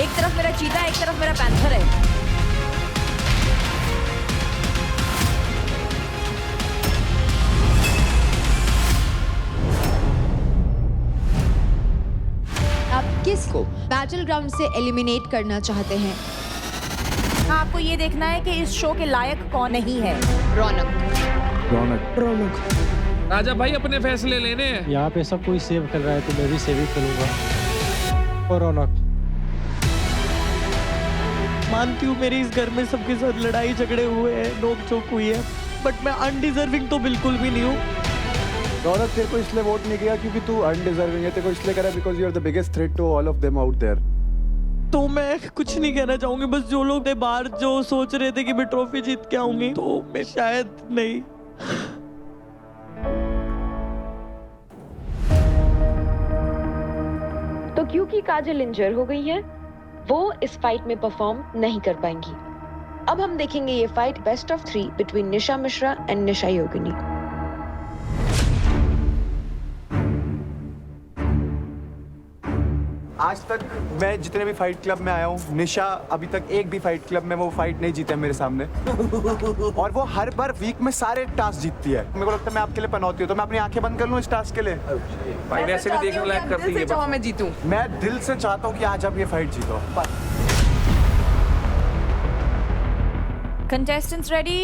एक तरफ मेरा चीता, एक तरफ मेरा पैंथर है। आप किसको बैटल ग्राउंड से एलिमिनेट करना चाहते हैं? आपको ये देखना है कि इस शो के लायक कौन नहीं है। रौनक। राजा भाई अपने फैसले लेने हैं। यहाँ पे सब कोई सेव कर रहा है तो मैं भी सेव ही करूंगा। और रौनक, मानती हूँ मेरे इस घर में सबके साथ लड़ाई झगड़े हुए हैं, नोक झोंक हुई है, बट मैं अनडिजर्विंग तो बिल्कुल भी नहीं हूँ। रौनक, तेरे को इसलिए वोट नहीं किया क्योंकि तू अनडिजर्विंग है। तेरे को इसलिए करा because you are the biggest threat to all of them out there. तो मैं कुछ नहीं कहना चाहूंगी, बस जो लोग थे बाहर जो सोच रहे थे कि मैं ट्रॉफी जीत के आऊंगी, तो मैं शायद नहीं। तो क्योंकि काजल इंजर हो गई है, वो इस फाइट में परफॉर्म नहीं कर पाएंगी। अब हम देखेंगे ये fight best of 3 between Nisha Mishra and Nisha Yogini. आज तक मैं जितने भी फाइट क्लब में आया हूँ, निशा अभी तक एक भी फाइट क्लब में वो फाइट नहीं जीते मेरे सामने। और वो हर बार वीक में सारे टास्क जीतती है। मेरे को लगता है मैं आपके लिए पनौती हूँ, तो मैं अपनी आंखें बंद कर लूँ इस टास्क के लिए। भाई ऐसे भी देखने लायक करती है। मैं जीतूं। मैं दिल से चाहता हूँ कि आज आप ये फाइट जीतो। Contestants ready?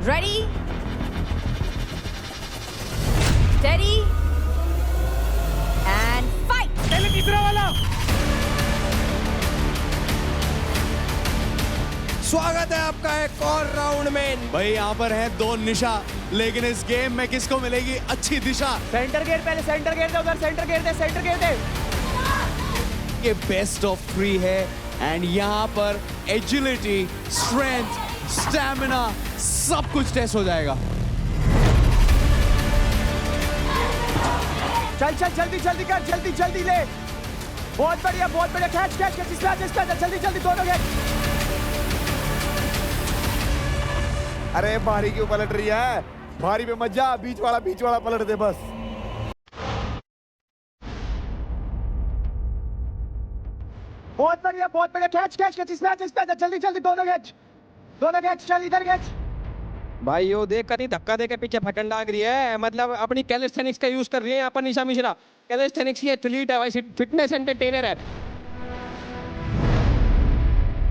Ready? Steady? And fight! पहले तीसरा वाला। स्वागत है आपका एक और राउंड में। भाई यहाँ पर है 2 निशा, लेकिन इस गेम में किसको मिलेगी अच्छी दिशा? सेंटर गेट, पहले सेंटर गेट दे, उधर सेंटर गेट दे, सेंटर गेट दे। ये बेस्ट ऑफ 3 है एंड यहाँ पर एजिलिटी, स्ट्रेंथ, स्टैमिना सब कुछ टेस्ट हो जाएगा। चल चल जल्दी जल्दी कर, जल्दी जल्दी ले। बहुत बढ़िया कैच कैच कैच, इसका जल्दी जल्दी दोनों गेट। अरे भारी क्यों पलट रही है? भारी पे मत जा, बीच वाला पलट दे बस। बहुत बढ़िया कैच कैच कैच, इसका जल्दी जल्दी दोनों गेट चल, इधर गेट। भाई यो देख कर ही धक्का दे के पीछे फटन लाग रही है। मतलब अपनी कैलिस्थेनिक्स का यूज कर रही है यहाँ पर निशा मिश्रा। कैलिस्थेनिक्स की एथलीट है भाई, फिटनेस एंटरटेनर है।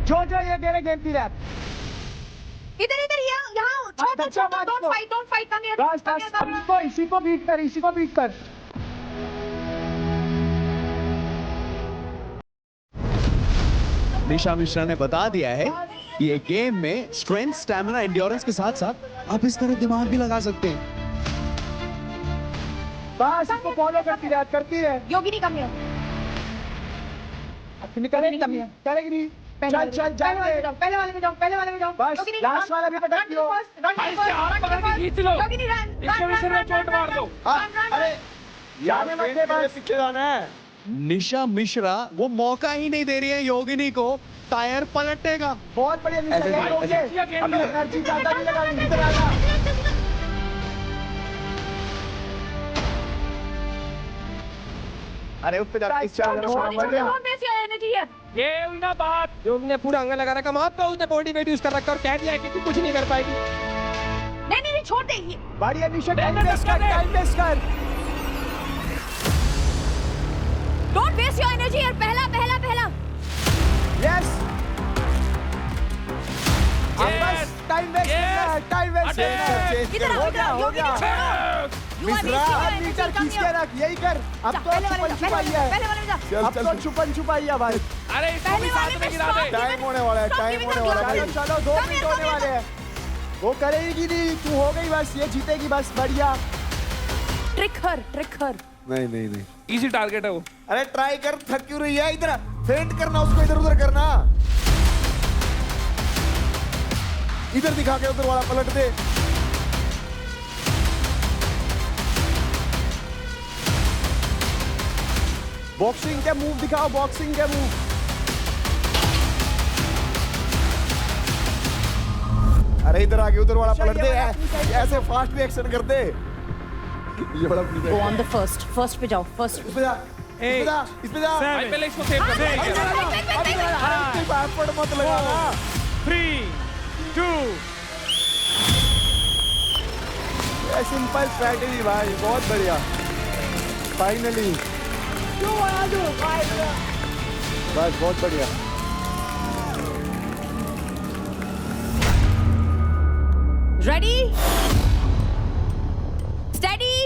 जो ये दे रहे गेम की रैप। इधर यहाँ don't fight come here। बस इसी को बीट कर। निशा मिश्रा ने बता दिया है कि ये गेम में स्ट्रेंथ, स्टैमिना, एंड्योरेंस के साथ साथ आप इस तरह दिमाग भी लगा सकते हैं। बस इसको फॉलो करती है। योगिनी come here। करेगी नहीं। चल पहले वाले में जाओ। बस लास्ट वाला भी पटक दियो। खींच लो। योगिनी run। इसके भी सिर में चोट मार दो। अरे जाने मत दे, बस पीछे जाना है। निशा मिश्रा वो मौका ही नहीं दे रही है योगिनी को टायर पलटेगा। बहुत बढ़िया निशा, अभी एनर्जी ज्यादा नहीं लगानी, इधर आना। अरे उस पे जाके Don't waste your energy here। ये हुई ना बात। योग ने पूरा अंग लगा रखा, मात्र उसने बॉडी वेट यूज कर रखा और कह दिया कि तू कुछ नहीं कर पाएगी। नहीं छोड़ दे ये। बढ़िया निशा, टाइम वेस्ट कर। Don't waste your energy here। पहला। यस, बस टाइम वेस्ट इधर आओ, हो गया। मिश्रा मीटर खींच के रख, यही कर। अब तो छुपन छुपाई है। पहले वाले में जा। अब तो छुपन छुपाई है भाई। अरे इसको भी साथ में गिरा दे। टाइम होने वाला है। चलो 2 मिनट होने वाले हैं। वो करेगी नहीं, तू हो गई बस, ये जीतेगी बस। बढ़िया। ट्रिक हर। नहीं। इजी टारगेट है वो। अरे ट्राई कर, थक क्यों रही है? इधर फेंट करना, उसको इधर उधर करना। इधर दिखा के उधर वाला पलट दे। बॉक्सिंग के मूव दिखाओ, बॉक्सिंग के मूव। अरे इधर आके उधर वाला पलट दे। ऐसे फास्ट रिएक्शन कर दे। ये बड़ा Go on the first पे जाओ। फर्स्ट इस पे जा भाई पहले इसको सेव कर दे एफर्ट मत लगाना 3 2 सिंपल स्ट्रैटेजी भाई बहुत बढ़िया फाइनली बस बहुत बढ़िया रेडी स्टेडी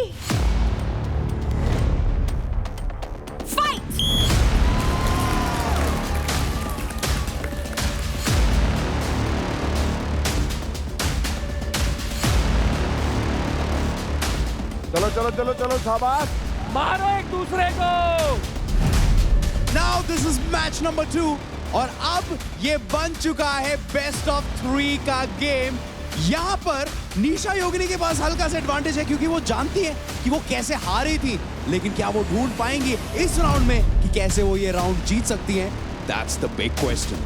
फाइट। चलो चलो चलो चलो शाबाश मारो एक दूसरे को। Now this is match number 2 और अब ये बन चुका है बेस्ट ऑफ 3 का गेम। यहाँ पर निशा योगिनी के पास हल्का सा एडवांटेज है क्योंकि वो जानती है कि वो कैसे हारी थी, लेकिन क्या वो ढूंढ पाएंगी इस राउंड में कि कैसे वो ये राउंड जीत सकती हैं? That's the big question.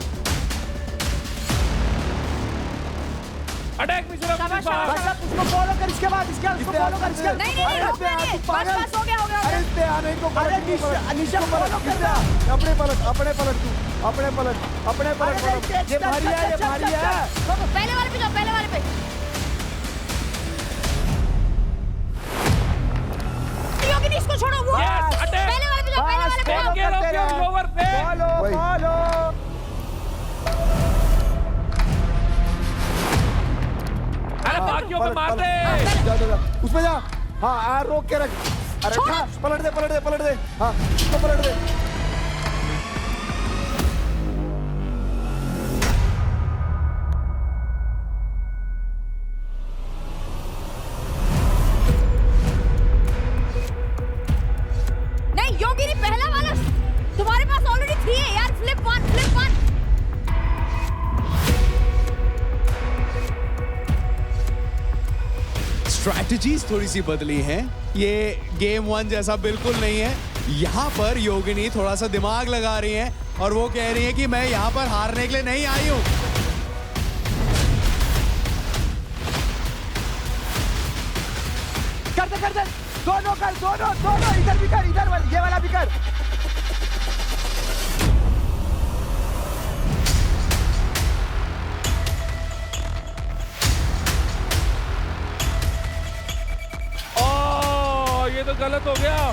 Attack Mishra उसको फॉलो कर इसके बाद इसको फॉलो कर इसके नहीं रोक नहीं बस हो गया अरे इस पे आने को अरे निशा फॉलो कर अपने पलट तू अपने पलट ये भारी है पहले वाले पे जाओ पहले वाले पे। योगिनी इसको छोड़ो वो पहले वाले पे जाओ पहले वाले पे जाओ। केयर ऑफ योर लोअर पे। फॉलो अरे बाकियों पे मार दे। जा उसमें जा हाँ रोक के रख अरे पलट दे हाँ इसको पलट दे। नहीं योगिनी पहला वाला तुम्हारे पास ऑलरेडी 3 है यार। फ्लिप वन स्ट्रैटेजीज थोड़ी सी बदली हैं। ये गेम 1 जैसा बिल्कुल नहीं है। यहाँ पर योगिनी थोड़ा सा दिमाग लगा रही हैं और वो कह रही है कि मैं यहाँ पर हारने के लिए नहीं आई हूँ। कर दे दोनों इधर भी कर ये वाला भी कर। ये तो गलत हो गया।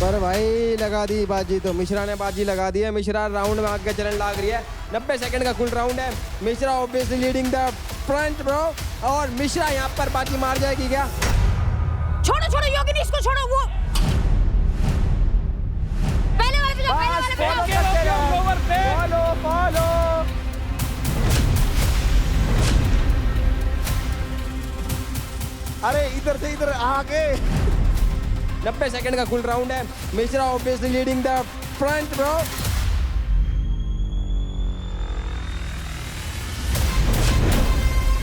पर भाई लगा दी बाजी तो मिश्रा ने बाजी लगा दी है। मिश्रा राउंड में आगे चलने लग रही है। 90 सेकंड का कुल राउंड है। Mishra obviously leading the front bro और मिश्रा यहाँ पर बाजी मार जाएगी क्या? छोड़ो योगिनी इसको छोड़ो वो पहले वाले पे जाओ पहले वाले पे जाओ। केयर ऑफ योर लोअर पे। फॉलो अरे इधर से इधर आगे 90 सेकंड का कुल राउंड है। Mishra obviously leading the front bro.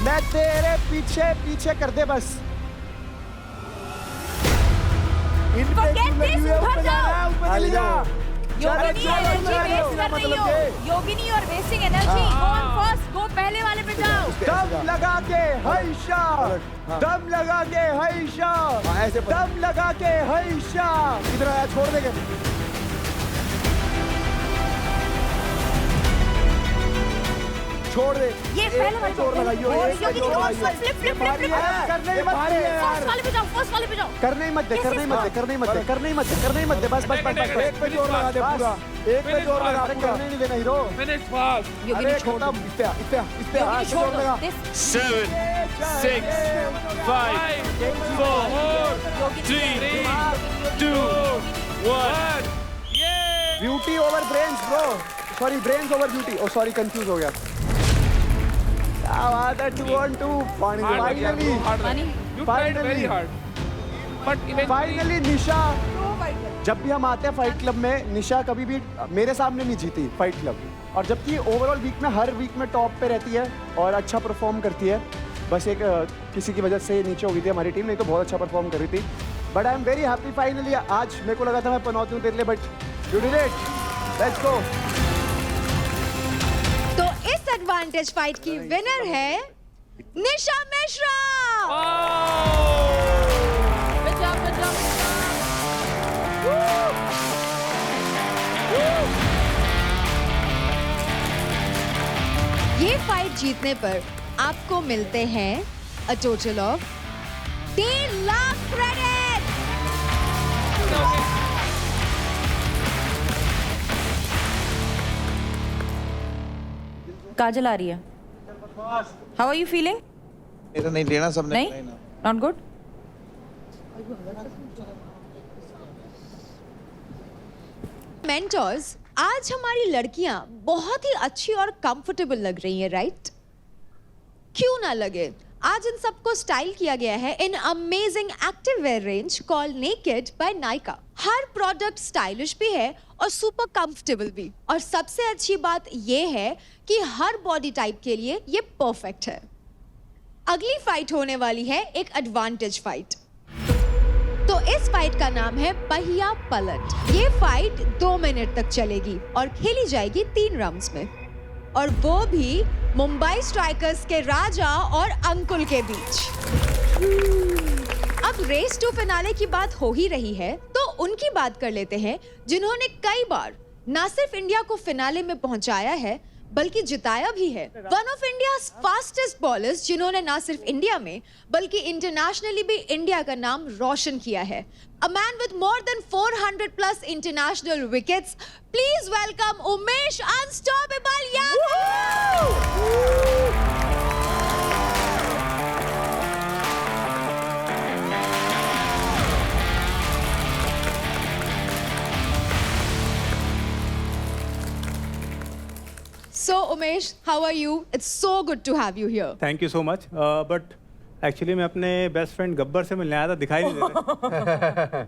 मैं तेरे पीछे कर दे बस। इन पे Forget लगी this, हुई है, उधर ऊपर जाना है, ऊपर चली जा। योगिनी एनर्जी वेस्ट कर रही हो। योगिनी और wasting energy. Go on first go पहले वाले पे जाओ। दम लगा के हैशा दम लगा के हैशा दम लगा के हैशा। इधर आया छोड़ देंगे। छोड़ दे ये पहले वाले जोर लगाइयो योगिनी को फ्लिप करने ही मत दे फर्स्ट वाले पे जाओ फर्स्ट वाले पे जाओ। करने ही मत दे बस एक पे जोर लगा दे पूरा एक पे जोर लगा करने नहीं देना हीरो। Minute fast. योगिनी छोड़ दो। इस पे योगिनी छोड़ जोर लगा। दो। 7 6 5 4 3 2 1 ये beauty over brains bro sorry brains over beauty oh sorry confuse हो गया। क्या बात है 2 on 2 finally You tried very hard. But eventually finally Nisha. जब भी हम आते हैं फाइट क्लब में निशा कभी भी मेरे सामने नहीं जीती फाइट क्लब और जबकि ओवरऑल वीक में हर वीक में टॉप पे रहती है और अच्छा परफॉर्म करती है। बस एक किसी की वजह से नीचे हो गई थी हमारी टीम, नहीं तो बहुत अच्छा परफॉर्म कर रही थी। But I am very happy finally. आज मेरे को लगा था मैं पनौती हूँ तेरे लिए but you did it. Let's go. तो इस एडवांटेज फाइट की विनर है निशा मिश्रा। Good job. जीतने पर आपको मिलते हैं a total of 3 lakh credit. Kajal आ रही है। How are you feeling? मेरा नहीं लेना, सबने नहीं, नॉट गुड। मेंटर्स, आज हमारी लड़कियां बहुत ही अच्छी और कंफर्टेबल लग रही हैं, राइट? क्यों ना लगे, आज इन सबको स्टाइल किया गया है in amazing active wear range called naked by Nykaa. हर प्रोडक्ट स्टाइलिश भी है और सुपर कंफर्टेबल भी, और सबसे अच्छी बात ये है कि हर बॉडी टाइप के लिए ये परफेक्ट है। अगली फाइट होने वाली है एक एडवांटेज फाइट। तो इस फाइट का नाम है पहिया पलट। ये फाइट 2 मिनट तक चलेगी और खेली जाएगी 3 राउंड्स में, और वो भी मुंबई स्ट्राइकर्स के राजा और अंकुल के बीच। अब रेस टू फिनाले की बात हो ही रही है, तो उनकी बात कर लेते हैं जिन्होंने कई बार ना सिर्फ इंडिया को फिनाले में पहुंचाया है बल्कि जिताया भी है। One of India's fastest bowlers जिन्होंने ना सिर्फ इंडिया में बल्कि इंटरनेशनली भी इंडिया का नाम रोशन किया है। A man with more than 400 plus international wickets, please welcome Umesh unstoppable Yadav. So Umesh, how are you? It's so good to have you here. Thank you so much, but actually मैं अपने best friend Gabbar से मिलने आया था, दिखाई नहीं देते।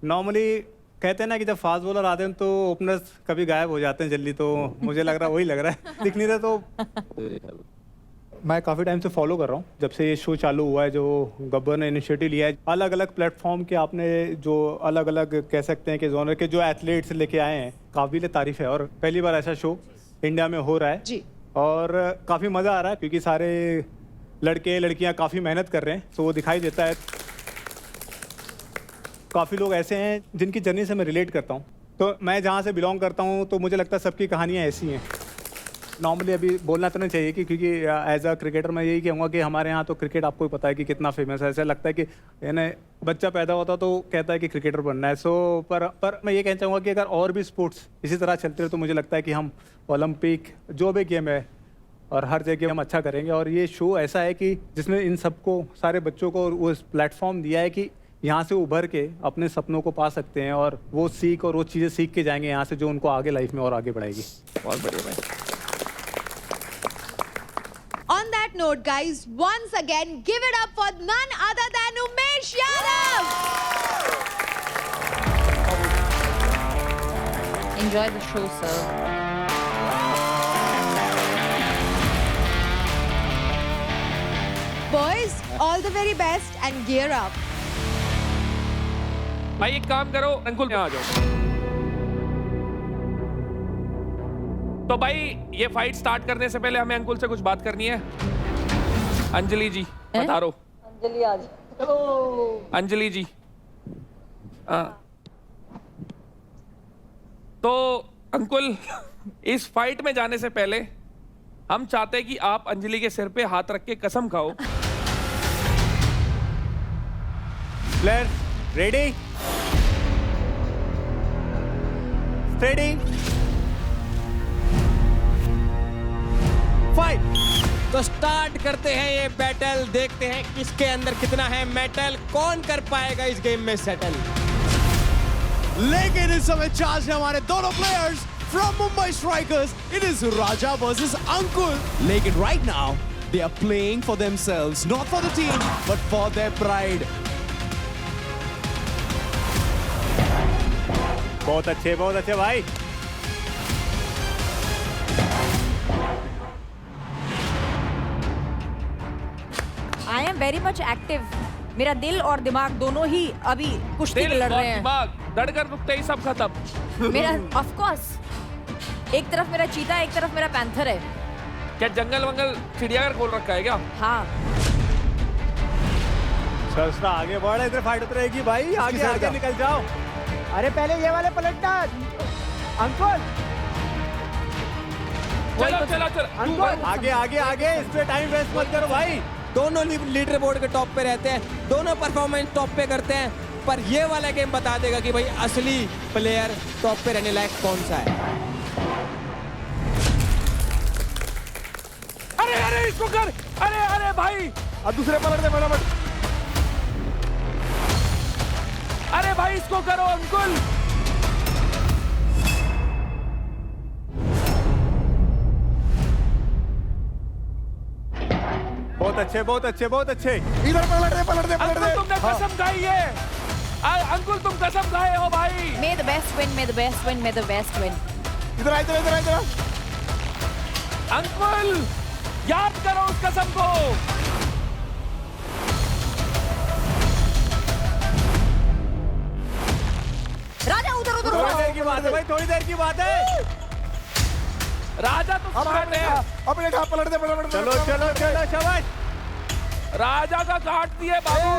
Normally कहते हैं ना कि जब फास्ट बॉलर आते हैं तो ओपनर्स कभी गायब हो जाते हैं जल्दी, तो मुझे लग रहा वही लग रहा है, दिख नहीं रहा। तो मैं काफ़ी टाइम से फॉलो कर रहा हूँ, जब से ये शो चालू हुआ है, जो गब्बर ने इनिशिएटिव लिया है। अलग अलग प्लेटफॉर्म के आपने जो अलग अलग कह सकते हैं कि जोनर के जो एथलीट्स लेके आए हैं, काबिल तारीफ है, और पहली बार ऐसा शो इंडिया में हो रहा है जी। और काफ़ी मज़ा आ रहा है क्योंकि सारे लड़के लड़कियां काफ़ी मेहनत कर रहे हैं, तो वो दिखाई देता है। काफ़ी लोग ऐसे हैं जिनकी जर्नी से मैं रिलेट करता हूँ, तो मैं जहाँ से बिलोंग करता हूँ तो मुझे लगता है सबकी कहानियाँ ऐसी हैं। नॉर्मली अभी बोलना तो नहीं चाहिए क्योंकि एज अ क्रिकेटर मैं यही कहूँगा कि हमारे यहाँ तो क्रिकेट आपको ही पता है कि कितना फेमस है। ऐसा लगता है कि यानी बच्चा पैदा होता तो कहता है कि क्रिकेटर बनना है। सो पर मैं ये कहना चाहूँगा कि अगर और भी स्पोर्ट्स इसी तरह चलते रहे तो मुझे लगता है कि हम ओलंपिक जो भी गेम है और हर जगह हम अच्छा करेंगे। और ये शो ऐसा है कि जिसने इन सबको, सारे बच्चों को वो प्लेटफॉर्म दिया है कि यहाँ से उभर के अपने सपनों को पा सकते हैं, और वो सीख और वो चीज़ें सीख के जाएंगे यहाँ से जो उनको आगे लाइफ में और आगे बढ़ाएगी। बहुत बढ़िया भाई। On that note, guys, once again, give it up for none other than Umesh Yadav. Enjoy the show, sir. Boys, all the very best and gear up. भाई एक काम करो, अंकुल यहाँ आ जाओ। तो भाई ये फाइट स्टार्ट करने से पहले हमें अंकुल से कुछ बात करनी है। अंजलि जी पधारो। अंजलि आज अंजलि जी, तो अंकुल इस फाइट में जाने से पहले हम चाहते हैं कि आप अंजलि के सिर पे हाथ रख के कसम खाओ। Players ready, steady, fight. तो स्टार्ट करते हैं ये बैटल, देखते हैं किसके अंदर कितना है मेटल, कौन कर पाएगा इस गेम में सेटल। लेकिन इस समय चार्ज है हमारे दोनों players from Mumbai Strikers. It is Raja versus Ankul. लेकिन right now they are playing for themselves, not for the team but for their pride. बहुत अच्छे भाई। I am very much active. मेरा दिल और दिमाग दोनों ही अभी कुश्ती दिल लड़ और रहे हैं। दिमाग धड़कन रुकते ही सब खत्म। मेरा ऑफ कोर्स, एक तरफ मेरा चीता, एक तरफ मेरा पैंथर है। क्या जंगल वंगल चिड़ियाघर खोल रखा है क्या? हाँ। सस्ता आगे बढ़, इधर फाइट उतरेगी भाई, आगे आगे निकल जाओ। अरे पहले ये वाले पलटना अंकुल। चलो चलो चलो आगे आगे आगे, इस पे टाइम वेस्ट मत करो भाई। दोनों लीडर बोर्ड के टॉप पे रहते हैं, दोनों परफॉर्मेंस टॉप पे करते हैं, पर ये वाला गेम बता देगा कि भाई असली प्लेयर टॉप पे रहने लायक कौन सा है। अरे अरे इसको कर, अरे अरे भाई, अब दूसरे पलट दे फटाफट। अरे भाई इसको करो अंकुल। बहुत अच्छे बहुत अच्छे बहुत अच्छे। इधर पलट दे पलट दे पलट अंकुल दे। तुमने कसम खाई है, अंकुल तुम कसम खाए हो भाई। May the best win, may the best win, may the best win. इधर आ इधर इधर इधर। अंकुल याद करो उस कसम को। राजा उधर उधर थोड़ी उधर। देर की बात है भाई, थोड़ी देर की बात है। राजा तो स्मार्ट है, अपने घाव पलट दे फटाफट। चलो चलो चलो शाबाश। राजा का काट दिए बाबू।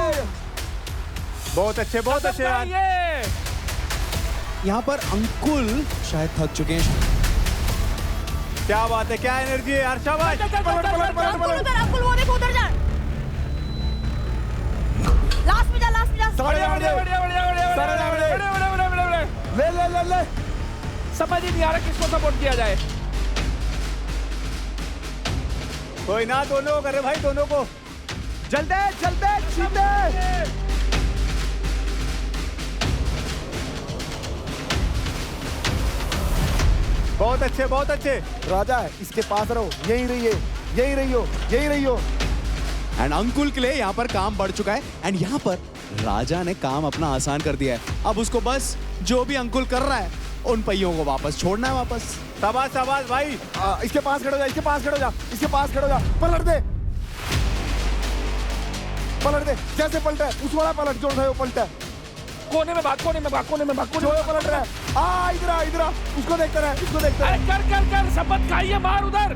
बहुत अच्छे बहुत अच्छे यार। ये यहाँ पर अंकुल शायद थक चुके हैं। क्या बात है, क्या एनर्जी है यार, शाबाश। अंकुल उधर, अंकुल वो देखो उधर जा। लास्ट में जा, लास्ट में जा। बढ़िया बढ़िया बढ़िया बढ़िया बढ़िया बढ़िया बढ़िया बढ़िया बढ़िया बढ़िया। ले ले ले ले। समझ ही नहीं आ रहा किसको सपोर्ट किया जाए। कोई ना, दोनों को करे भाई, दोनों को। जल्दे जल्दे सीधे। बहुत अच्छे बहुत अच्छे। राजा इसके पास रहो, यहीं रहिए, यहीं रहियो, यहीं रहियो। एंड अंकुल के लिए यहाँ पर काम बढ़ चुका है एंड यहाँ पर राजा ने काम अपना आसान कर दिया है। अब उसको बस जो भी अंकुल कर रहा है उन पहियों को वापस छोड़ना है वापस। शाबाश शाबाश भाई। इसके पास खड़ो जा, इसके पास खड़ो जा, इसके पास खड़ो जा। पलट दे पलट दे, जैसे पलटा है उस वाला पलट, जो था वो पलटा है। कोने में भाग, कोने में भाग, कोने में भाग, कोने जो में वो पलट रहा है। इधर आ इधर आ, उसको देखते रहे, उसको देखते अरे रहे। कर कर कर, शपथ खाइए, मार उधर।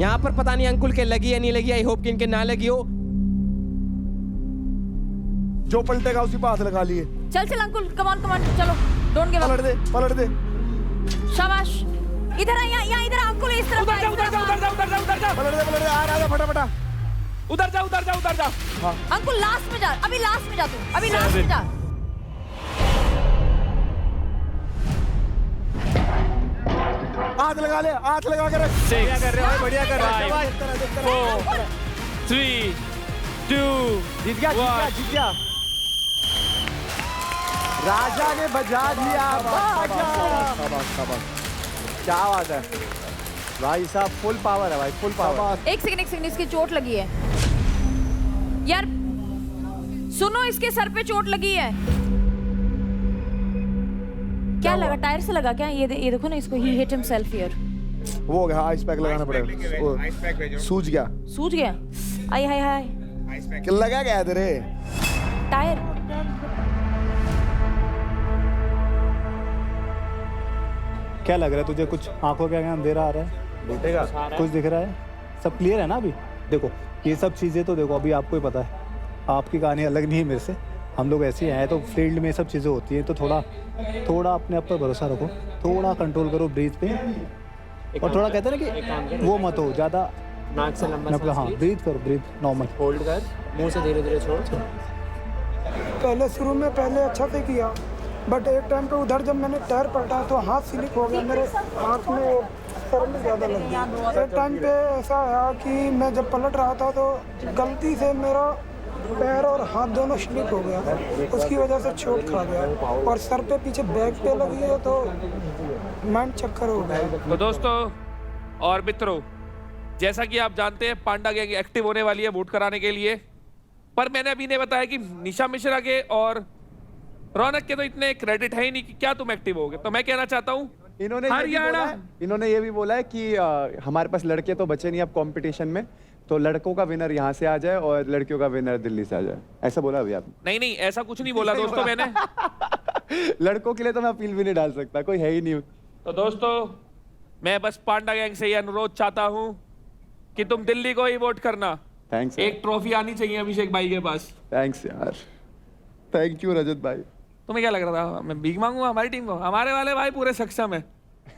यहाँ पर पता नहीं अंकुल के लगी या नहीं लगी, आई होप कि इनके ना लगी हो। जो पलटेगा उसी पे हाथ लगा लिए। चल चल अंकुल, कम ऑन चलो, डोंट गिव पलट अप। दे पलट दे। शाबाश। इधर आ, यहाँ इधर अंकुल, इस तरफ उधर जा उधर जा उधर जा उधर जा उधर जा पलट दे। आ राजा फटाफट। उधर जा उधर जा उधर जा। अंकुल लास्ट में जा, अभी लास्ट में जा तू, अभी लास्ट में जा। हाथ लगा ले, हाथ लगा कर। बढ़िया कर रहे हो, बढ़िया कर रहे हो, शाबाश। 4 3 2 जीत गया जीत गया जीत गया। राजा ने बजा दिया। क्या बात है भाई साहब, फुल पावर है भाई, फुल पावर। एक सेकंड, इसकी चोट लगी है यार, सुनो, इसके सर पे चोट लगी है। क्या लगा, टायर से लगा क्या? ये देखो ना इसको, ही हिट हिमसेल्फ हियर। वो हो गया, आइस पैक लगाना पड़ेगा। सूज गया, सूज गया। आई हाय हाय, लगा गया तेरे टायर। क्या लग रहा है तुझे, कुछ आंखों के आगे अंधेरा आ रहा है? कुछ दिख रहा है? सब क्लियर है ना अभी? देखो ये सब चीज़ें तो देखो अभी आपको ही पता है, आपकी कहानी अलग नहीं है मेरे से, हम लोग ऐसे ही हैं, तो फील्ड में सब चीज़ें होती हैं, तो थोड़ा अपने आप पर भरोसा रखो, थोड़ा कंट्रोल करो ब्रीथ पे, और थोड़ा कहते हैं ना कि वो मत हो ज़्यादा, नाक से लंबा हाँ ब्रीथ करो, ब्रीथ नॉर्मल होल्ड कर, मुंह से धीरे धीरे छोड़। पहले शुरू में अच्छा से किया, बट एक टाइम पे उधर जब मैंने टायर पलटा तो हाथ स्लिप हो गया, मेरे हाथ में सर में ज़्यादा लग गया। एक टाइम पे ऐसा आया कि मैं जब पलट रहा था तो गलती से मेरा पैर और हाथ दोनों स्लिप हो गया, उसकी वजह से चोट खा गया, और सर पे पीछे बैक पे लगी है तो माइंड चक्कर हो गया। तो दोस्तों और मित्रों, जैसा कि आप जानते हैं पांडा गैंग एक्टिव होने वाली है वोट कराने के लिए, पर मैंने अभी ने बताया कि निशा मिश्रा के और रौनक के तो इतने क्रेडिट है ही नहीं कि क्या तुम एक्टिव होगे। तो मैं कहना चाहता हूँ इन्होंने ये भी बोला है कि हमारे पास लड़के तो बचे नहीं अब कंपटीशन में, तो लड़कों का विनर यहाँ से आ जाए और लड़कियों का विनर दिल्ली से आ जाए, ऐसा बोला अभी आपने? नहीं ऐसा कुछ नहीं बोला दोस्तों मैंने। लड़कों के लिए तो मैं अपील भी नहीं डाल सकता, कोई है ही नहीं। तो दोस्तों मैं बस पांडा गैंग से ये अनुरोध चाहता हूँ कि तुम दिल्ली को ही वोट करना। थैंक्स। एक ट्रॉफी आनी चाहिए अभिषेक भाई के पास। थैंक्स यार, थैंक यू रजत भाई। तुम्हें क्या लग रहा था मैं भीख मांगूंगा हमारी टीम को? हमारे वाले भाई पूरे सक्षम है।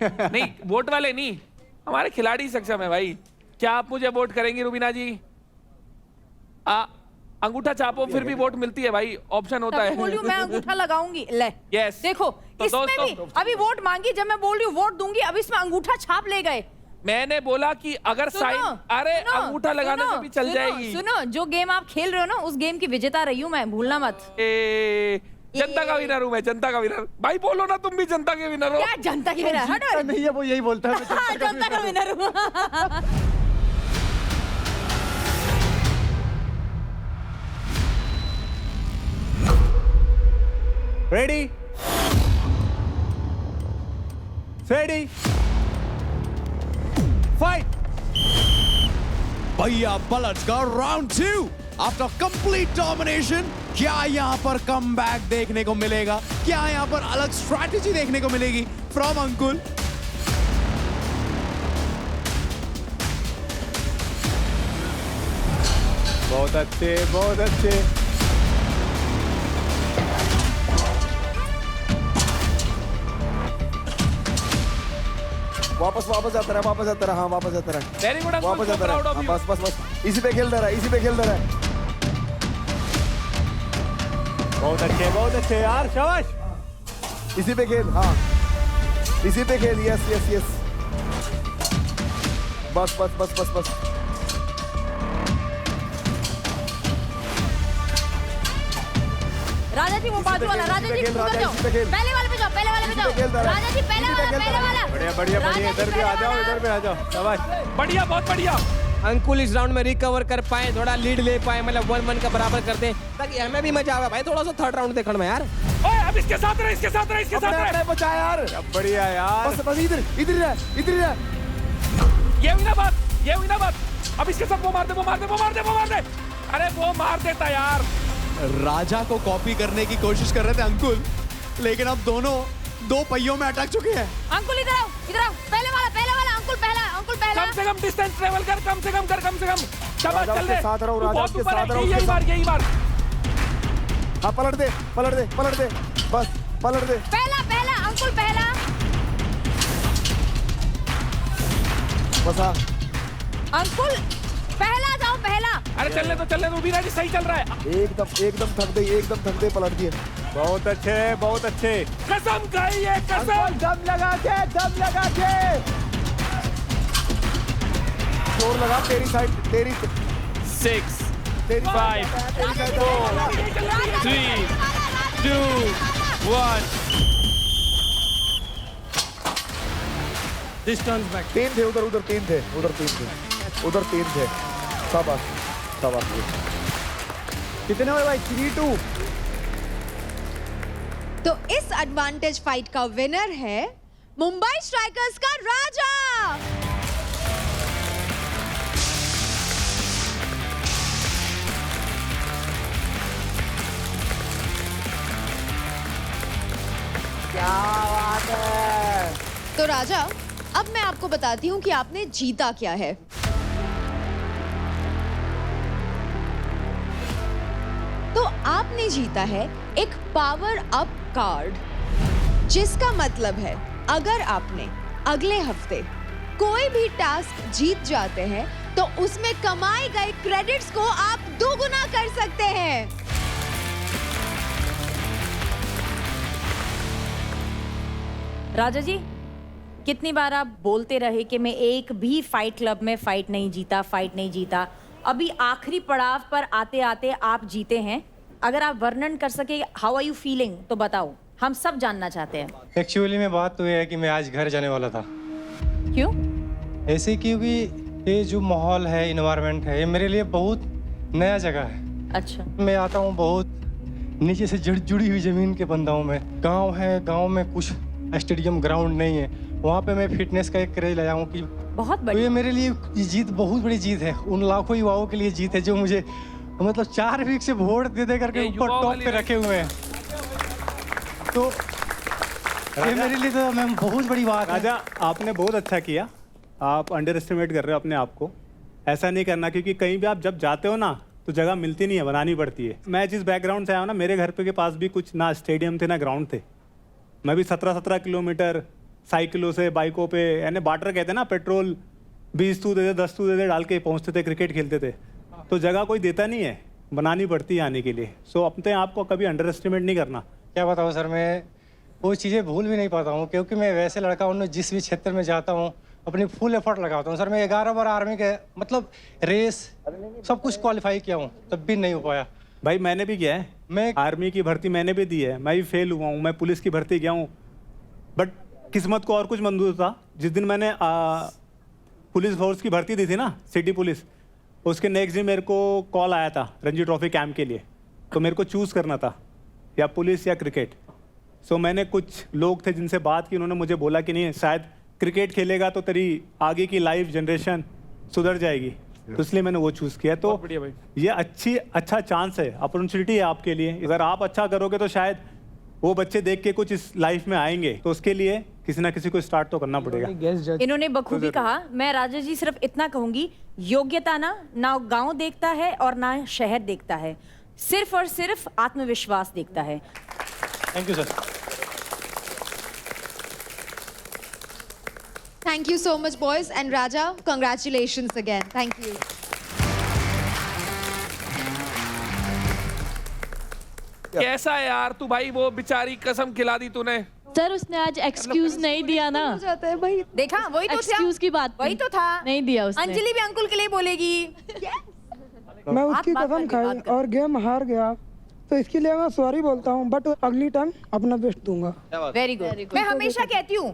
नहीं वोट वाले नहीं, हमारे खिलाड़ी सक्षम है भाई। क्या आप मुझे वोट करेंगी रुबीना जी? अंगूठा छापो फिर भी वोट मिलती है भाई, ऑप्शन होता है। बोल रही हूँ मैं अंगूठा लगाऊंगी। ले यस देखो तो इसमें भी अभी वोट मांगी, जब मैं बोल रही हूँ वोट दूंगी, अब इसमें अंगूठा छाप ले गए। मैंने बोला कि अगर साइन, अरे अंगूठा लगाने से भी चल जाएगी। सुनो, जो गेम आप खेल रहे हो ना, उस गेम की विजेता रही हूँ मैं, भूलना मत। जनता का विनर हूँ मैं, जनता का विनर। भाई बोलो ना तुम भी जनता के विनर हो। क्या जनता के विनर? हटो। नहीं है, वो यही बोलता है। जनता का विनर हूँ। Ready ready fight. भैया पलट का राउंड 2 आफ्टर कंप्लीट डोमिनेशन। क्या यहां पर कमबैक देखने को मिलेगा? क्या यहां पर अलग स्ट्रैटेजी देखने को मिलेगी फ्रॉम अंकुल? बहुत अच्छे, बहुत अच्छे। वापस जाता रहा, वापस जाता रहा। हाँ वापस जाता रहा, वेरी गुड अंकुल, वापस जाता रहा। प्राउड ऑफ हाँ, यू। बस इसी पे खेल रहा है, इसी पे खेल रहा है। बहुत अच्छे यार, शाबाश। इसी पे खेल, हाँ इसी पे खेल। यस यस यस, बस। राजा जी वो बाजू वाला, राजा जी खेल, उधर राजा जाओ, इसी पे खेल। पहले वाले पे जाओ, पहले वाले पे इसी पे खेल जाओ। रहा है। राजा जी पहले इसी पे वाला, खेल पहले रहा है। वाला। बढ़िया बढ़िया राजा बढ़िया, जी इधर भी पहले आ जाओ, वाला। इधर भी आ जाओ, शाबाश। बढ़िया, बहुत बढ़िया। अंकुल इस राउंड में रिकवर कर पाए, थोड़ा लीड ले पाए, मतलब 1-1 का बराबर कर दे, ताकि हमें भी मजा आवे भाई। थोड़ा सा थर्ड राउंड देखने में यार। ओए अब इसके साथ रहे, इसके साथ रहे, इसके साथ रहे। बचा यार, बढ़िया यार। बस इधर रह। ये हुई ना बात। अब इसके साथ वो मार दे। अरे वो मार देता यार। राजा को कॉपी करने की कोशिश कर रहे थे अंकुल, लेकिन अब दोनों 2 पहियों में अटक चुके हैं। अंकुल इधर आओ, पहले वाला, अंकुल पहला। कम से कम डिस्टेंस ट्रेवल कर, कम से कम। शाबाश, चल रहे। साथ रहो, तू राजा बहुत के ऊपर है, साथ रहो, यही बार। हाँ पलट दे, बस पलट दे। पहला, अंकुल पहला। बस हाँ, अंकुल पहला जाओ, पहला। अरे चलने तो रुबीना जी सही चल रहा है। एकदम थक दे, पलट दिए। बहुत अच्छे। कसम खाई है, कसम। दम लगा के जोर लगा, तेरी साइड, तेरी 6 तेरी 5 4 3 2 1 डिस्टेंस बैक। 3 थे उधर 3 थे। शाबाश। कितने हुए भाई? 3-2। तो इस एडवांटेज फाइट का विनर है मुंबई स्ट्राइकर्स का राजा। क्या बात है। तो राजा, अब मैं आपको बताती हूँ कि आपने जीता क्या है। तो आपने जीता है एक पावर अप कार्ड, जिसका मतलब है अगर आपने अगले हफ्ते कोई भी टास्क जीत जाते हैं तो उसमें कमाए गए क्रेडिट्स को आप दोगुना कर सकते हैं। राजा जी, कितनी बार आप बोलते रहे कि मैं एक भी फाइट क्लब में फाइट नहीं जीता। अभी आखिरी पड़ाव पर आते आते आप जीते हैं। अगर आप वर्णन कर सके हाउ आर यू फीलिंग तो बताओ, हम सब जानना चाहते हैं। एक्चुअली में बात तो ये है कि मैं आज घर जाने वाला था। क्यों? ऐसे क्योंकि ये जो माहौल है, इन्वायरमेंट है, ये मेरे लिए बहुत नया जगह है। अच्छा। मैं आता हूँ बहुत नीचे से जुड़ी हुई जमीन के बंदा हूँ मैं। गांव है, गांव में कुछ स्टेडियम ग्राउंड नहीं है, वहाँ पे मैं फिटनेस का एक क्रेज लाया हूँ कि बहुत तो बढ़िया। ये मेरे लिए जीत बहुत बड़ी जीत है। उन लाखों युवाओं के लिए जीत है जो मुझे मतलब 4 वीक से वोट दे करके ऊपर टॉप पे रखे हुए हैं। तो ये मेरे लिए तो मैम बहुत बड़ी बात है। राजा, आपने बहुत अच्छा किया। आप अंडर एस्टिमेट कर रहे हो अपने आप को। ऐसा नहीं करना, क्योंकि कहीं भी आप जब जाते हो ना तो जगह मिलती नहीं है, बनानी पड़ती है। मैं जिस बैकग्राउंड से आया हूँ ना, मेरे घर पे के पास भी कुछ ना स्टेडियम थे ना ग्राउंड थे। मैं भी 17-17 किलोमीटर साइकिलों से, बाइकों पे, यानी बार्टर कहते हैं ना, पेट्रोल 20 तू दे दे 10 तू दे दे डाल के पहुंचते थे, क्रिकेट खेलते थे। तो जगह कोई देता नहीं है, बनानी पड़ती है आने के लिए। सो अपने आप को कभी अंडर एस्टिमेट नहीं करना। क्या बताऊँ सर, मैं वो चीज़ें भूल भी नहीं पाता हूँ, क्योंकि मैं वैसे लड़का हूँ जिस भी क्षेत्र में जाता हूँ अपनी फुल एफर्ट लगाता हूँ। सर मैं 11 बार आर्मी के मतलब रेस सब कुछ क्वालिफाई किया हूँ, तब भी नहीं हो पाया। भाई मैंने भी किया है, मैं आर्मी की भर्ती मैंने भी दी है, मैं भी फेल हुआ हूँ, मैं पुलिस की भर्ती गया हूँ, बट किस्मत को और कुछ मंजूर था। जिस दिन मैंने पुलिस फोर्स की भर्ती दी थी ना, सिटी पुलिस, उसके नेक्स्ट दिन मेरे को कॉल आया था रणजी ट्रॉफी कैंप के लिए। तो मेरे को चूज़ करना था या पुलिस या क्रिकेट। सो मैंने कुछ लोग थे जिनसे बात की, उन्होंने मुझे बोला कि नहीं शायद क्रिकेट खेलेगा तो तेरी आगे की लाइफ जनरेशन सुधर जाएगी, तो इसलिए मैंने वो चूज़ किया। तो ये अच्छा चांस है, अपॉर्चुनिटी है आपके लिए। अगर आप अच्छा करोगे तो शायद वो बच्चे देख के कुछ इस लाइफ में आएंगे, तो उसके लिए किसी ना किसी को स्टार्ट तो करना पड़ेगा। इन्होंने बखूबी कहा। मैं राजा जी सिर्फ इतना कहूंगी, योग्यता ना गांव देखता है और ना शहर देखता है, सिर्फ और सिर्फ आत्मविश्वास देखता है। Thank you sir. Thank you so much, boys. And Raja, congratulations again. Thank you. कैसा है यार तू भाई, वो बेचारी कसम खिला दी तूने। सर उसने आज एक्सक्यूज नहीं दिया ना। हो जाता है भाई। देखा, वही तो था, एक्सक्यूज की बात वही तो था, नहीं दिया उसने। अंजलि भी अंकुल के लिए बोलेगी। मैं उसकी कसम खाई और गेम हार गया, तो इसके लिए मैं सॉरी बोलता हूँ, बट अगली टाइम अपना बेस्ट दूंगा। Very good. मैं हमेशा कहती हूँ,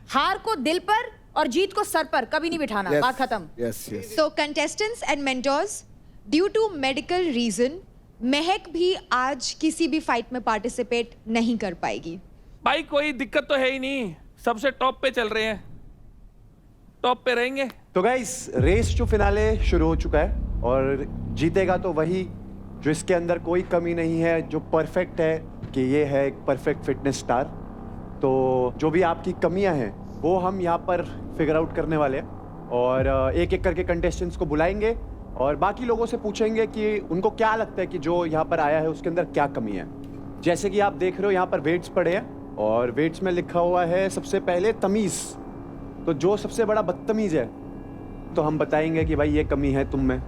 हार को दिल पर और जीत को सर पर कभी नहीं बिठाना। बात खत्म। So contestants and mentors, due to medical reason, महक भी आज किसी भी फाइट में पार्टिसिपेट नहीं कर पाएगी। भाई कोई दिक्कत तो है ही नहीं, सबसे टॉप पे चल रहे हैं, टॉप पे रहेंगे। तो गाइस रेस जो फिनाले शुरू हो चुका है और जीतेगा तो वही जो इसके अंदर कोई कमी नहीं है, जो परफेक्ट है कि ये है एक परफेक्ट फिटनेस स्टार। तो जो भी आपकी कमियां हैं वो हम यहाँ पर फिगर आउट करने वाले हैं और एक एक करके कंटेस्टेंट्स को बुलाएंगे और बाकी लोगों से पूछेंगे कि उनको क्या लगता है कि जो यहाँ पर आया है उसके अंदर क्या कमी है। जैसे कि आप देख रहे हो यहाँ पर वेट्स पड़े हैं और वेट्स में लिखा हुआ है सबसे पहले तमीज़। तो जो सबसे बड़ा बदतमीज़ है तो हम बताएंगे कि भाई ये कमी है तुम में,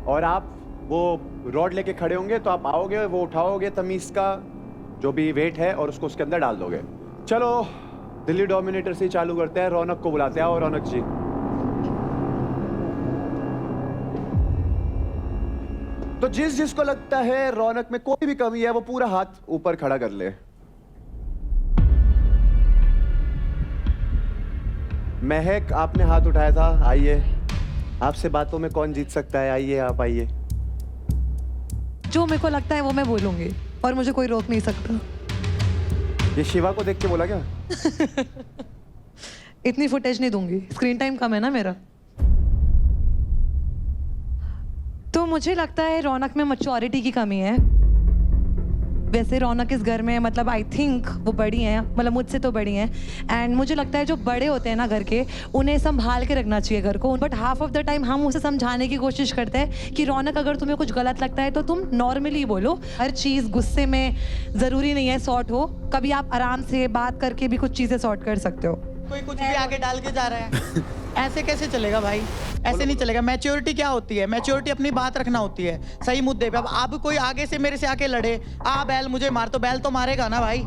और आप वो रॉड लेके खड़े होंगे तो आप आओगे, वो उठाओगे तमीज़ का जो भी वेट है और उसको उसके अंदर डाल दोगे। चलो दिल्ली डोमिनेटर से ही चालू करते हैं, रौनक को बुलाते हैं। और रौनक जी, तो जिसको लगता है रौनक में कोई भी कमी है वो पूरा हाथ ऊपर खड़ा कर ले। महक आपने हाथ उठाया था, आइए। आपसे बातों में कौन जीत सकता है, आइए आप आइए। जो मेरे को लगता है वो मैं बोलूंगी और मुझे कोई रोक नहीं सकता। ये शिवा को देख के बोला क्या? इतनी फुटेज नहीं दूंगी, स्क्रीन टाइम कम है ना मेरा। तो मुझे लगता है रौनक में मैच्योरिटी की कमी है। वैसे रौनक इस घर में मतलब आई थिंक वो बड़ी हैं, मतलब मुझसे तो बड़ी हैं, एंड मुझे लगता है जो बड़े होते हैं ना घर के, उन्हें संभाल के रखना चाहिए घर को। But half of the time हम उसे समझाने की कोशिश करते हैं कि रौनक अगर तुम्हें कुछ गलत लगता है तो तुम नॉर्मली बोलो, हर चीज़ गुस्से में ज़रूरी नहीं है सॉर्ट हो, कभी आप आराम से बात करके भी कुछ चीज़ें सॉर्ट कर सकते हो। कोई कुछ भी आगे डाल के जा रहा है ऐसे कैसे चलेगा भाई, ऐसे नहीं चलेगा। मैच्योरिटी क्या होती है? मैच्योरिटी अपनी बात रखना होती है सही मुद्दे पे। अब कोई आगे से मेरे से आके लड़े, बैल मुझे मार, तो बैल तो मारेगा ना भाई।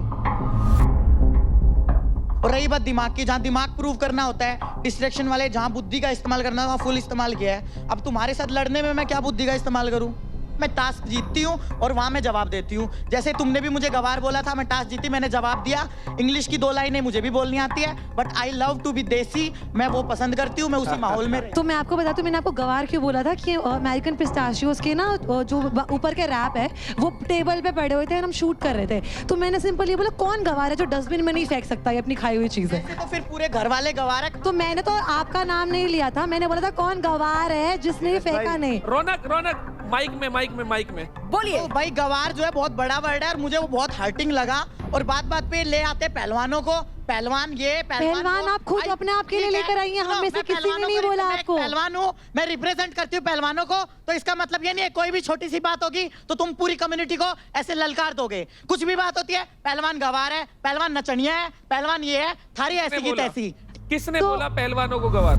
और रही बात दिमाग की, जहाँ दिमाग प्रूव करना होता है, डिस्ट्रैक्शन वाले जहाँ बुद्धि का इस्तेमाल करना है वहाँ फुल इस्तेमाल किया है। अब तुम्हारे साथ लड़ने में मैं क्या बुद्धि का इस्तेमाल करूँ? मैं टास्क जीतती हूँ और वहाँ मैं जवाब देती हूँ। जैसे तुमने भी मुझे गवार बोला था, मैं टास्क जीती, मैंने जवाब दिया। इंग्लिश की 2 लाइनें मुझे भी बोलनी आती है, but I love to be desi, मैं वो पसंद करती हूँ, मैं उसी माहौल में। तो मैं आपको बताती हूँ, मैंने आपको गवार क्यों बोला था कि अमेरिकन पिस्ताशियोज के ना जो ऊपर के रैप है वो टेबल पे पड़े हुए थे और हम शूट कर रहे थे, तो मैंने सिंपल ये बोला कौन गवार है जो डस्टबिन में नहीं फेंक सकता अपनी खाई हुई चीजें। तो फिर पूरे घर वाले गवार है। तो मैंने तो आपका नाम नहीं लिया था, मैंने बोला था कौन गवार है जिसने फेंका नहीं। रौनक माइक में बोलिए। तो भाई गवार जो है बहुत बड़ा वर्ड है और मुझे वो बहुत हर्टिंग लगा। और बात पे ले आते पहलवानों को, पहलवान ये पहलवान आप खुद अपने आप के लिए लेकर आई हैं, हम में से किसी ने नहीं बोला आपको। पहलवान हूँ, मैं रिप्रेजेंट करती हूँ पहलवानों को, तो इसका मतलब ये नहीं है कोई भी छोटी सी बात होगी तो तुम पूरी कम्युनिटी को ऐसे ललकार दोगे। कुछ भी बात होती है पहलवान गवार है, पहलवान नचनिया है, पहलवान ये है, थारी ऐसी की तैसी। किसने बोला पहलवानों को गवार?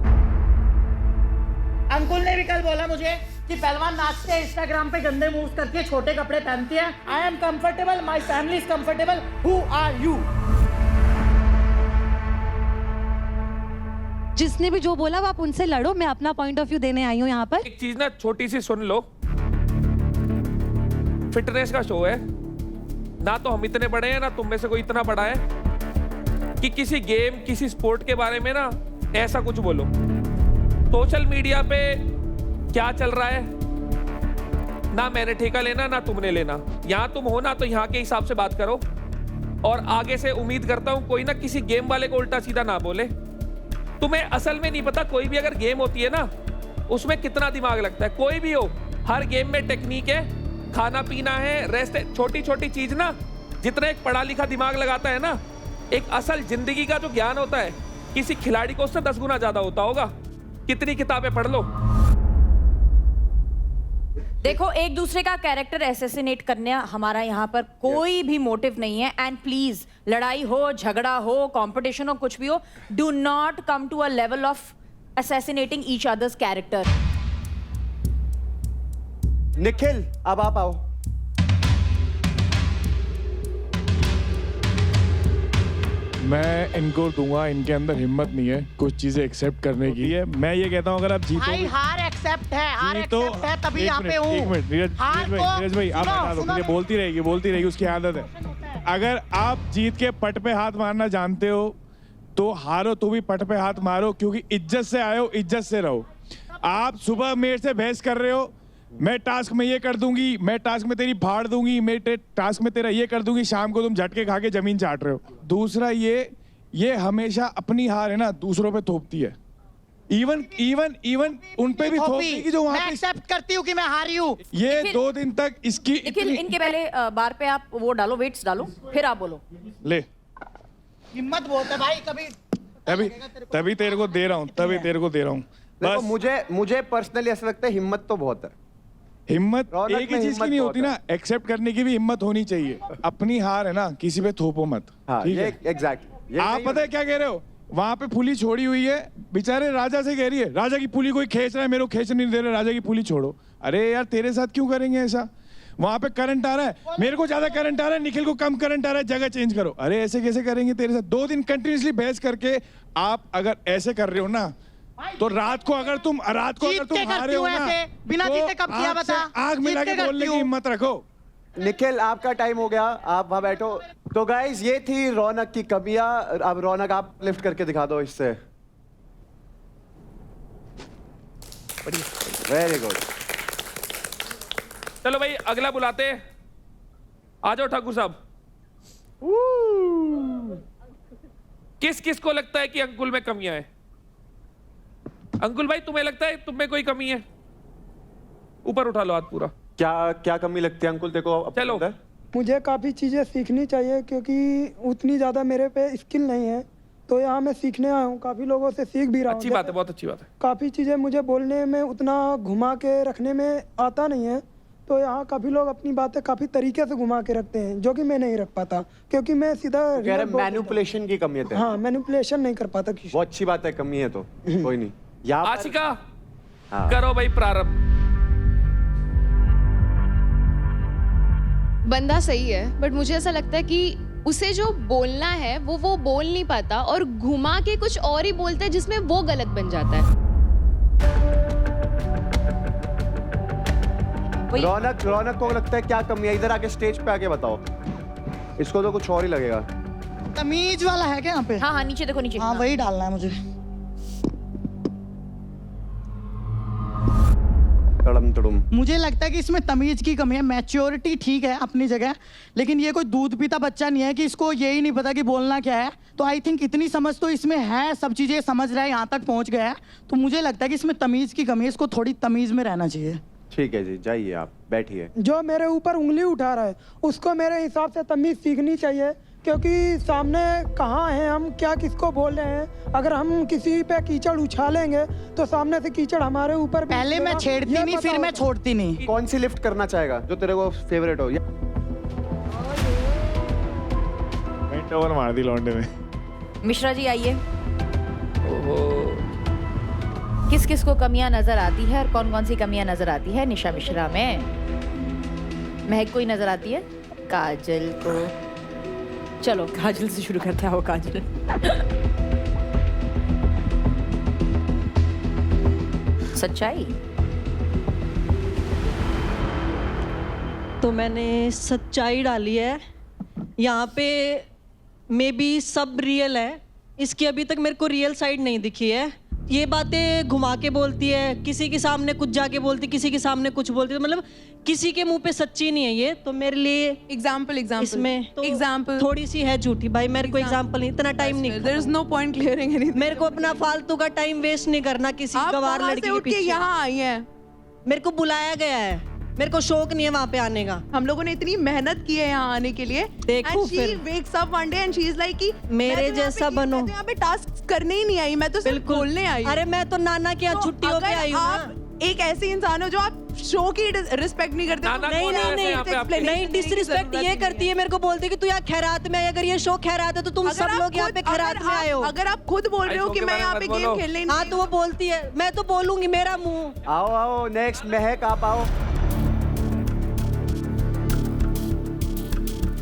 अंकुल ने भी कल बोला मुझे कि पहलवान नाचते हैं इंस्टाग्राम पे, गंदे मूव्स करके छोटे कपड़े पहनती है। I am comfortable, my family is comfortable, who are you? जिसने भी जो बोला वो आप उनसे लड़ो, मैं अपना पॉइंट ऑफ व्यू देने आई हूँ यहाँ पर। एक चीज ना छोटी सी सुन लो, फिटनेस का शो है ना, तो हम इतने बड़े हैं ना तुम में से कोई इतना बड़ा है कि किसी गेम किसी स्पोर्ट के बारे में ना ऐसा कुछ बोलो। सोशल मीडिया पे क्या चल रहा है ना मैंने ठेका लेना ना तुमने लेना। यहां तुम हो ना तो यहां के हिसाब से बात करो, और आगे से उम्मीद करता हूं कोई ना किसी गेम वाले को उल्टा सीधा ना बोले। तुम्हें असल में नहीं पता, कोई भी अगर गेम होती है ना उसमें कितना दिमाग लगता है, कोई भी हो, हर गेम में टेक्निक है, खाना पीना है, रेस्ट है, छोटी छोटी चीज ना जितना एक पढ़ा लिखा दिमाग लगाता है ना, एक असल जिंदगी का जो ज्ञान होता है किसी खिलाड़ी को उससे 10 गुना ज्यादा होता होगा। कितनी किताबें पढ़ लो। देखो, एक दूसरे का कैरेक्टर एसेसिनेट करने हमारा यहाँ पर कोई भी मोटिव नहीं है। एंड प्लीज, लड़ाई हो, झगड़ा हो, कंपटीशन हो, कुछ भी हो, do not come to a level of assassinating each other's character. Nikhil, अब आप आओ। मैं इनको दूंगा, इनके अंदर हिम्मत नहीं है कुछ चीजें एक्सेप्ट करने की है। मैं ये कहता हूँ अगर आप जीतो, भाई हार एक्सेप्ट है, हार जीतो, एक्सेप्ट है, तभी यहाँ पे हूँ। एक मिनट नीरज भाई आप बता दो, मुझे बोलती रहेगी उसकी आदत है। अगर आप जीत के पट पे हाथ मारना जानते हो तो हारो तो भी पट पे हाथ मारो, क्योंकि इज्जत से आए हो, इज्जत से रहो। आप सुबह मेरे से बहस कर रहे हो, मैं टास्क में ये कर दूंगी, मैं टास्क में तेरी फाड़ दूंगी, मैं टास्क में तेरा ये कर दूंगी, शाम को तुम झटके खा के जमीन चाट रहे हो। दूसरा ये हमेशा अपनी हार है ना दूसरों पे थोपती है। इवन उन पे भी थोपती कि जो वहां मैं एक्सेप्ट करती हूँ कि मैं हारी हूँ। ये 2 दिन तक इसकी इनके पहले बार पे आप वो डालो, वेट्स डालो, फिर आप बोलो। ले हिम्मत बोलते भाई, कभी तभी तेरे को दे रहा हूँ, बस मुझे पर्सनली ऐसा लगता है हिम्मत तो बहुत है। हिम्मत एक ही चीज की नहीं होती ना, एक्सेप्ट करने की भी हिम्मत होनी चाहिए। अपनी हार है ना किसी पे थोपो मत। ठीक है, एग्जैक्ट। आप पता है क्या कह रहे हो, वहां पे पुली छोड़ी हुई है, बेचारे राजा से कह रही है राजा की पुली कोई खींच रहा है, मेरे को खींच नहीं दे रहा, राजा की पुली छोड़ो। अरे यार तेरे साथ क्यों करेंगे ऐसा? वहां पे करंट आ रहा है, मेरे को ज्यादा करंट आ रहा है, निखिल को कम करंट आ रहा है, जगह चेंज करो। अरे ऐसे कैसे करेंगे तेरे साथ? 2 दिन कंटिन्यूसली बहस करके आप अगर ऐसे कर रहे हो ना, तो रात को अगर तुम हारे हो ना, बिना जीते कब किया बता? आग मिला के बोलने की हिम्मत रखो। निखिल, आपका टाइम हो गया, आप वहां बैठो। तो गाइस, ये थी रौनक की कमियां। अब रौनक आप लिफ्ट करके दिखा दो इससे। Very good. चलो भाई अगला बुलाते हैं, आ जाओ ठाकुर साहब। किस किस को लगता है कि अंकुल में कमियां हैं? अंकुल भाई, तुम्हें लगता है तुम में कोई कमी है? ऊपर उठा लो हाथ पूरा। क्या कमी लगती है अंकुल? देखो चलो, मुझे काफ़ी चीज़ें सीखनी चाहिए क्योंकि उतनी ज़्यादा मेरे पे स्किल नहीं है, तो यहाँ मैं सीखने आया हूँ, काफ़ी लोगों से सीख भी रहा हूँ। अच्छी बात है, बहुत अच्छी बात है। काफ़ी चीज़ें मुझे बोलने में उतना घुमा के रखने में आता नहीं है, तो यहाँ काफ़ी लोग अपनी बातें काफ़ी तरीके से घुमा के रखते हैं, जो कि मैं नहीं रख पाता क्योंकि मैं सीधा मैनिपुलेशन की कमी है। हाँ, मैनिपुलेशन नहीं कर पाता। वो अच्छी बात है, कमी है तो कोई नहीं। आशिका, करो भाई प्रारंभ। बंदा सही है, बट मुझे ऐसा लगता है कि उसे जो बोलना है वो बोल नहीं पाता और घुमा के कुछ और ही बोलता है जिसमें वो गलत बन जाता है। रौनक को लगता है क्या कमी है? इधर आके स्टेज पे आके बताओ। इसको तो कुछ और ही लगेगा। तमीज वाला है क्या यहाँ पे? हाँ, नीचे देखो, नीचे। हाँ, वही डालना है मुझे। मुझे लगता है कि इसमें तमीज की कमी है। मैच्योरिटी ठीक है अपनी जगह, लेकिन ये कोई दूध पीता बच्चा नहीं है कि इसको यही नहीं पता कि बोलना क्या है। तो आई थिंक इतनी समझ तो इसमें है, सब चीजें समझ रहा है, यहाँ तक पहुंच गया है। तो मुझे लगता है कि इसमें तमीज की कमी है, इसको थोड़ी तमीज में रहना चाहिए। ठीक है जी, जाइए आप बैठिए। जो मेरे ऊपर उंगली उठा रहा है उसको मेरे हिसाब से तमीज सीखनी चाहिए। क्योंकि सामने कहाँ हैं हम, क्या किसको बोल रहे हैं। अगर हम किसी पे कीचड़ उछालेंगे तो सामने से कीचड़ हमारे ऊपर भी पहले मैं गिरेगा, छेड़ती ये नहीं, पता फिर मैं होगा। छोड़ती नहीं। कौन सी लिफ्ट करना चाहेगा जो तेरे को फेवरेट हो? मिनट ओवर मार दी लौंडे ने। मिश्रा जी आइए। किस किस को कमियां नजर आती है और कौन कौन सी कमियां नजर आती है निशा मिश्रा में? महक को ही नजर आती है, काजल को। चलो काजल से शुरू करते हैं। काजल सच्चाई। तो मैंने सच्चाई डाली है यहाँ पे। मे बी सब रियल है, इसकी अभी तक मेरे को रियल साइड नहीं दिखी है। ये बातें घुमा के बोलती है, किसी के सामने कुछ जाके बोलती, किसी के सामने कुछ बोलती, तो मतलब किसी के मुंह पे सच्ची नहीं है ये। तो मेरे लिए एग्जाम्पल इसमें तो एग्जाम्पल थोड़ी सी है झूठी भाई। मेरे को एग्जाम्पल नहीं, इतना टाइम नहीं। There is no point clearing anything. मेरे को अपना फालतू का टाइम वेस्ट नहीं करना किसी गवार लड़की के पीछे। यहाँ आई है, मेरे को बुलाया गया है, मेरे को शौक नहीं है वहाँ पे आने का। हम लोगों ने इतनी मेहनत की है यहाँ आने के लिए। देखो फिर wakes up one day and she is like कि मेरे जैसा बनो। मैं तो यहाँ पे टास्क करने ही नहीं आई, मैं तो सिर्फ बोलने आई। अरे मैं तो नाना के यहाँ छुट्टियों पे आई हूँ ना। आप एक ऐसे इंसान हो जो आप शो की रिस्पेक्ट नहीं करते। नहीं डिसरिस्पेक्ट ये करती है, मेरे को बोलती है कि तू यहाँ खैरात में आई। अगर ये शो खैरात है तो तुम सब लोग यहाँ पे खैरात में आए हो। अगर आप खुद बोल रहे हो कि मैं यहाँ पे गेम खेलने, हाँ तो वो बोलती है, मैं तो बोलूंगी, मेरा मुंह। आओ आओ नेक्स्ट महक आप आओ।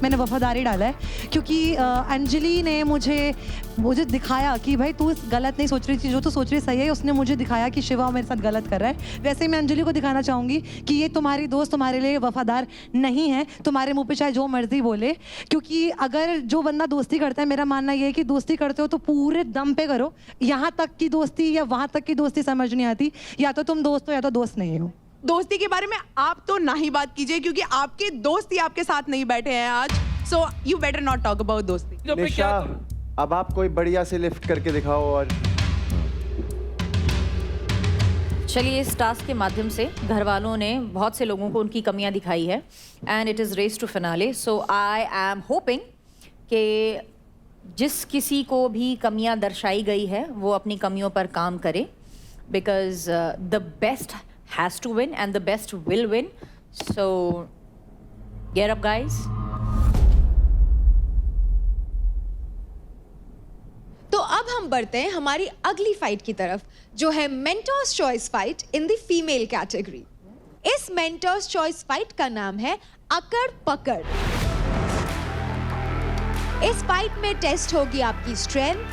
मैंने वफादारी डाला है क्योंकि अंजलि ने मुझे दिखाया कि भाई तू गलत नहीं सोच रही थी, जो तू सोच रही सही है। उसने मुझे दिखाया कि शिवा मेरे साथ गलत कर रहा है। वैसे ही मैं अंजलि को दिखाना चाहूँगी कि ये तुम्हारी दोस्त तुम्हारे लिए वफादार नहीं है। तुम्हारे मुंह पे चाहे जो मर्जी बोले, क्योंकि अगर जो बंदा दोस्ती करता है, मेरा मानना ये है कि दोस्ती करते हो तो पूरे दम पे करो। यहाँ तक की दोस्ती या वहाँ तक की दोस्ती समझ नहीं आती। या तो तुम दोस्त हो या तो दोस्त नहीं हो। दोस्ती के बारे में आप तो ना ही बात कीजिए क्योंकि आपके दोस्त ही आपके साथ नहीं बैठे हैं आज। So you better not talk about दोस्ती। निशा अब आप कोई बढ़िया से लिफ्ट करके दिखाओ। और चलिए, इस टास्क के माध्यम से घर वालों ने बहुत से लोगों को उनकी कमियां दिखाई है and it is race to finale. So I am hoping कि जिस किसी को भी कमियां दर्शाई गई है वो अपनी कमियों पर काम करे, because the best has to win and the best will win. So get up guys. तो अब हम बढ़ते हैं हमारी अगली फाइट की तरफ, जो है mentors choice fight in the female category. इस मेंटर्स चॉइस फाइट का नाम है अकड़ पकड़। इस फाइट में टेस्ट होगी आपकी strength,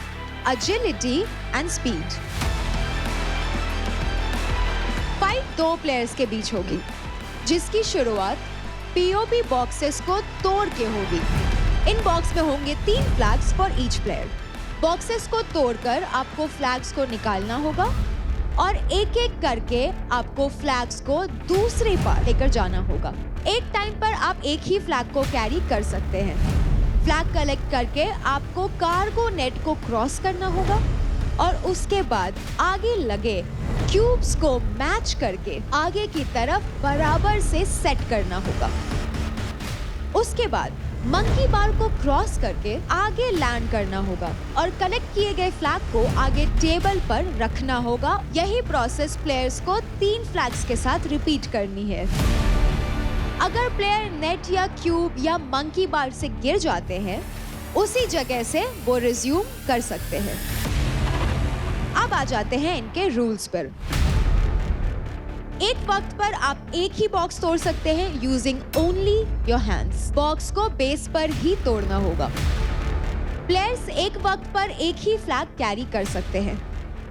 agility and speed. Fight 2 players के बीच होगी, जिसकी शुरुआत पीओपी बॉक्सेस को तोड़ के होगी। इन बॉक्स में होंगे 3 flags for each player. Boxes को तोड़कर आपको फ्लैग्स को निकालना होगा और एक एक करके आपको फ्लैग्स को दूसरे पार लेकर जाना होगा। एक टाइम पर आप एक ही फ्लैग को कैरी कर सकते हैं। फ्लैग कलेक्ट करके आपको कार्गो नेट को क्रॉस करना होगा और उसके बाद आगे लगे क्यूब्स को मैच करके आगे की तरफ बराबर से सेट करना होगा। उसके बाद मंकी बार को क्रॉस करके आगे लैंड करना होगा और कलेक्ट किए गए फ्लैग को आगे टेबल पर रखना होगा। यही प्रोसेस प्लेयर्स को 3 फ्लैग्स के साथ रिपीट करनी है। अगर प्लेयर नेट या क्यूब या मंकी बार से गिर जाते हैं, उसी जगह से वो रिज्यूम कर सकते हैं। अब आ जाते हैं इनके रूल्स पर। एक वक्त पर आप एक ही बॉक्स तोड़ सकते हैं using only your hands. Box को बेस पर ही तोड़ना होगा। प्लेयर्स एक वक्त पर एक ही फ्लैग कैरी कर सकते हैं।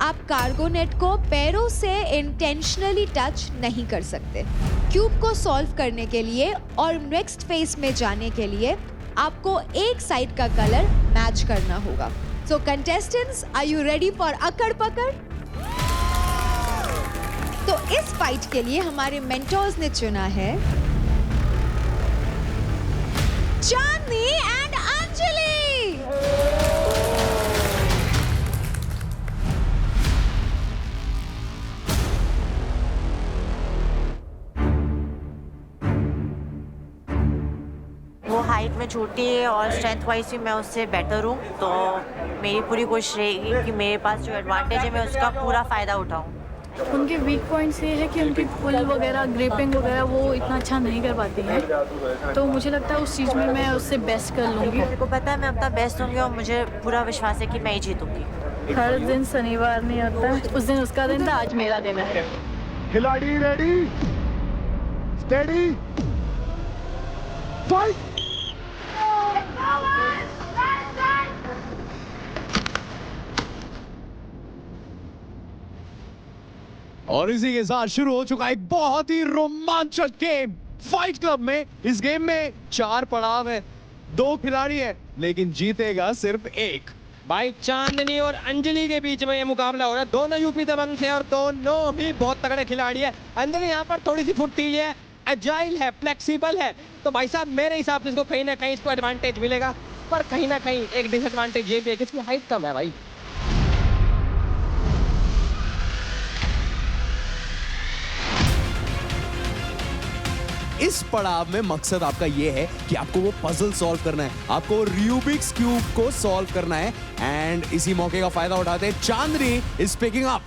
आप कार्गो नेट को पैरों से इंटेंशनली टच नहीं कर सकते। क्यूब को सॉल्व करने के लिए और नेक्स्ट फेज में जाने के लिए आपको एक साइड का कलर मैच करना होगा। So contestants, are you ready for अकड़ पकड़? तो इस फाइट के लिए हमारे मेंटर्स ने चुना है चांदनी एंड अंजलि। वो हाइट में छोटी है और स्ट्रेंथ वाइज भी मैं उससे बेटर हूँ, तो मेरी पूरी कोशिश रहेगी कि मेरे पास जो एडवांटेज है मैं उसका पूरा फ़ायदा उठाऊँ। उनके वीक पॉइंट्स ये है कि उनकी पुल वगैरह ग्रिपिंग वगैरह वो इतना अच्छा नहीं कर पाती हैं, तो मुझे लगता है उस चीज़ में मैं उससे बेस्ट कर लूँगी। मेरे को पता है मैं अपना बेस्ट दूँगी और मुझे पूरा विश्वास है कि मैं ही जीतूँगी। हर दिन शनिवार नहीं होता, उस दिन उसका दिन था, आज मेरा दिन है। खिलाड़ी रेडी, स्टेडी, फाइट। और इसी के साथ शुरू हो चुका एक बहुत ही रोमांचक गेम फाइट क्लब में। इस गेम में 4 पड़ाव है, 2 खिलाड़ी है, लेकिन जीतेगा सिर्फ एक। भाई चांदनी और अंजलि के बीच में ये मुकाबला हो रहा है। दोनों यूपी दबंग से और दोनों भी बहुत तगड़े खिलाड़ी है। अंजलि यहाँ पर थोड़ी सी फुर्ती है, एजाइल है, फ्लेक्सिबल है, तो भाई साहब मेरे हिसाब से इसको कहीं ना कहीं इसको एडवांटेज मिलेगा, पर कहीं ना कहीं एक डिसएडवांटेज ये भी है कि इसकी हाइट कम है भाई। इस पड़ाव में मकसद आपका ये है कि आपको वो पजल सॉल्व करना है, आपको रूबिक्स क्यूब को सॉल्व करना है। एंड इसी मौके का फायदा उठाते हैं चांदनी इज पिकिंग अप।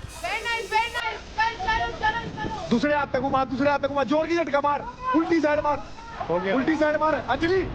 दूसरे हाथ पे घुमा, दूसरे हाथ पे घुमा, जोर की झटका मार, उल्टी साइड मार, उल्टी साइड मार अंजलि।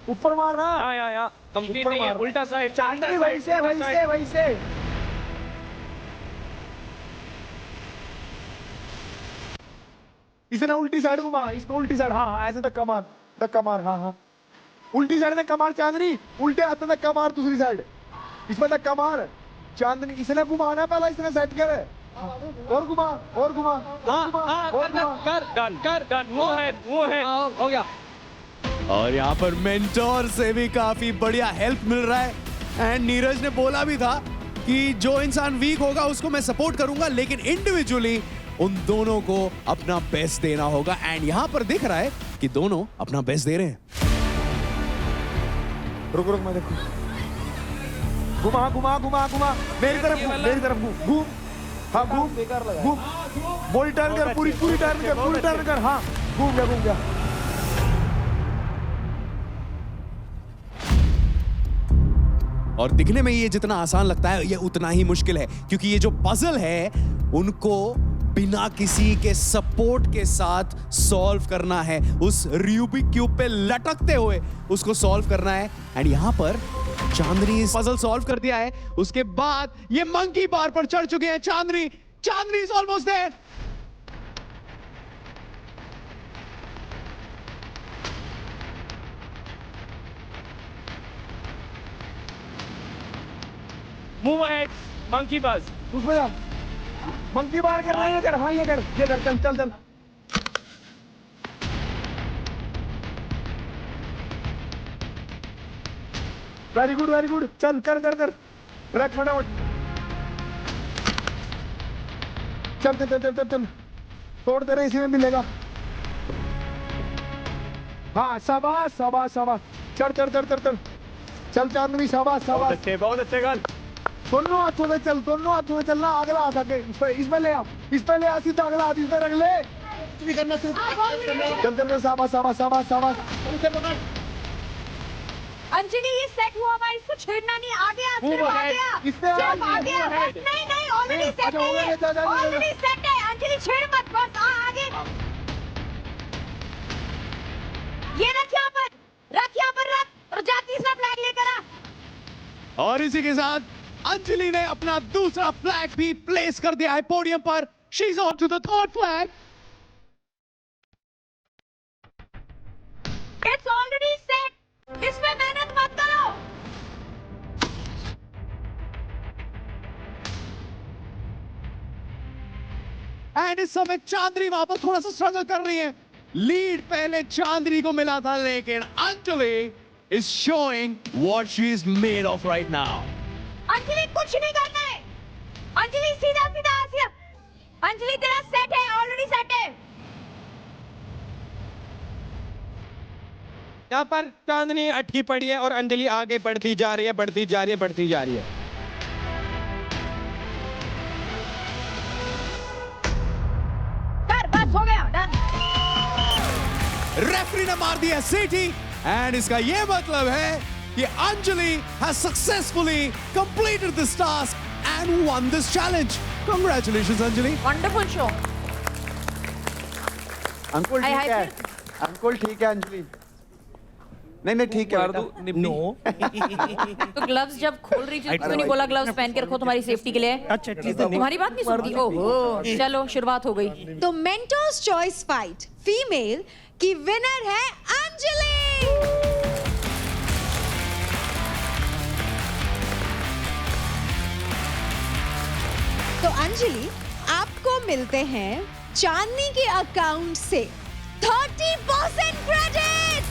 ऊपर मार रहा या कंप्लीट नहीं है, उल्टा साइड चांदनी वैसे वैसे वैसे। इसे ना उल्टी साइड घुमा, इसको उल्टी साइड, हाँ ऐसे धक्का मार, धक्का मार, हाँ उल्टी साइड धक्का मार चांदनी, उल्टे हाथ में धक्का मार दूसरी साइड, इसमें धक्का मार चांदनी। इसने घुमाना पहला, इसने सेट करे, और घुमा और घुमा, कर वो है हो गया। और यहाँ पर मेंटोर से भी काफी बढ़िया हेल्प मिल रहा है। एंड नीरज ने बोला भी था कि जो इंसान वीक होगा उसको मैं सपोर्ट करूंगा, लेकिन इंडिविजुअली उन दोनों को अपना बेस्ट देना होगा। एंड यहाँ पर दिख रहा है कि दोनों अपना बेस्ट दे रहे हैं। रुक रुक मैं देखूं, घुमा घुमा घुमा घुमा, मेरी तरफ घूम, हाँ घूम, बॉडी टर्न कर, पूरी टर्न कर, हाँ घूम गया। और दिखने में ये जितना आसान लगता है ये उतना ही मुश्किल है, क्योंकि ये जो पजल है उनको बिना किसी के सपोर्ट के साथ सॉल्व करना है, उस रूबिक क्यूब पे लटकते हुए उसको सॉल्व करना है। एंड यहाँ पर चांदनी पजल सॉल्व कर दिया है, उसके बाद ये मंकी बार पर चढ़ चुके हैं Chandni is almost there. Move ahead, monkey बस, उसमें जा, मंकी बार कर रहा है, इधर, हाँ ये कर, चल। वेरी गुड, चल कर, रख फटाफट, चल, तोड़ दे रहे, इसी में मिलेगा। हाँ शाबाश, चल चांदनी, शाबाश, बहुत अच्छे गन। दोनों हाथों में चलना, अगला हाथ आगे, इसमें ले आ, सीधा अगला हाथ इसमें रख ले, भी करना चल, शाबाश। अंजलि ये सेट हुआ भाई, इसको छेड़ना नहीं, आ गया, नहीं ऑलरेडी सेट है, अंजलि छेड़ मत, बस आगे, ये रख यहाँ पर रख, और जाती से फ्लैग लेकर आ। और इसी के साथ अंजलि ने अपना दूसरा फ्लैग भी प्लेस कर दिया है पोडियम पर। She is on to the third flag. It's already set, इसमें मेहनत मत करो। एंड इस समय चांदनी वहां पर थोड़ा सा स्ट्रगल कर रही है। लीड पहले चांदनी को मिला था, लेकिन Anjali is showing what she is made of right now. Anjali कुछ नहीं करना है, अंजलि सीधा अंजलि तेरा सेट है, ऑलरेडी सेट है। यहाँ पर चांदनी अटकी पड़ी है और अंजलि आगे बढ़ती जा रही है, बढ़ती जा रही है, बढ़ती जा रही है। बस हो गया, डन। रेफरी ने मार दिया सीटी एंड इसका ये मतलब है कि Anjali has successfully completed this task and won this challenge. Congratulations Anjali. Wonderful show. Ankul hi, ठीक हाय, है, अंकुल ठीक है अंजलि। नहीं ठीक है नो तो ग्लव्स जब खोल रही थी तो नहीं बोला ग्लव्स पहन के रखो तुम्हारी सेफ्टी के लिए? अच्छा तुम्हारी बात नहीं सुनती? ओहो, चलो शुरुआत हो गई। तो मेंटोर्स चॉइस फाइट फीमेल की विनर है अंजलि। तो अंजलि, आपको मिलते हैं चांदनी के अकाउंट से 30% क्रेडिट,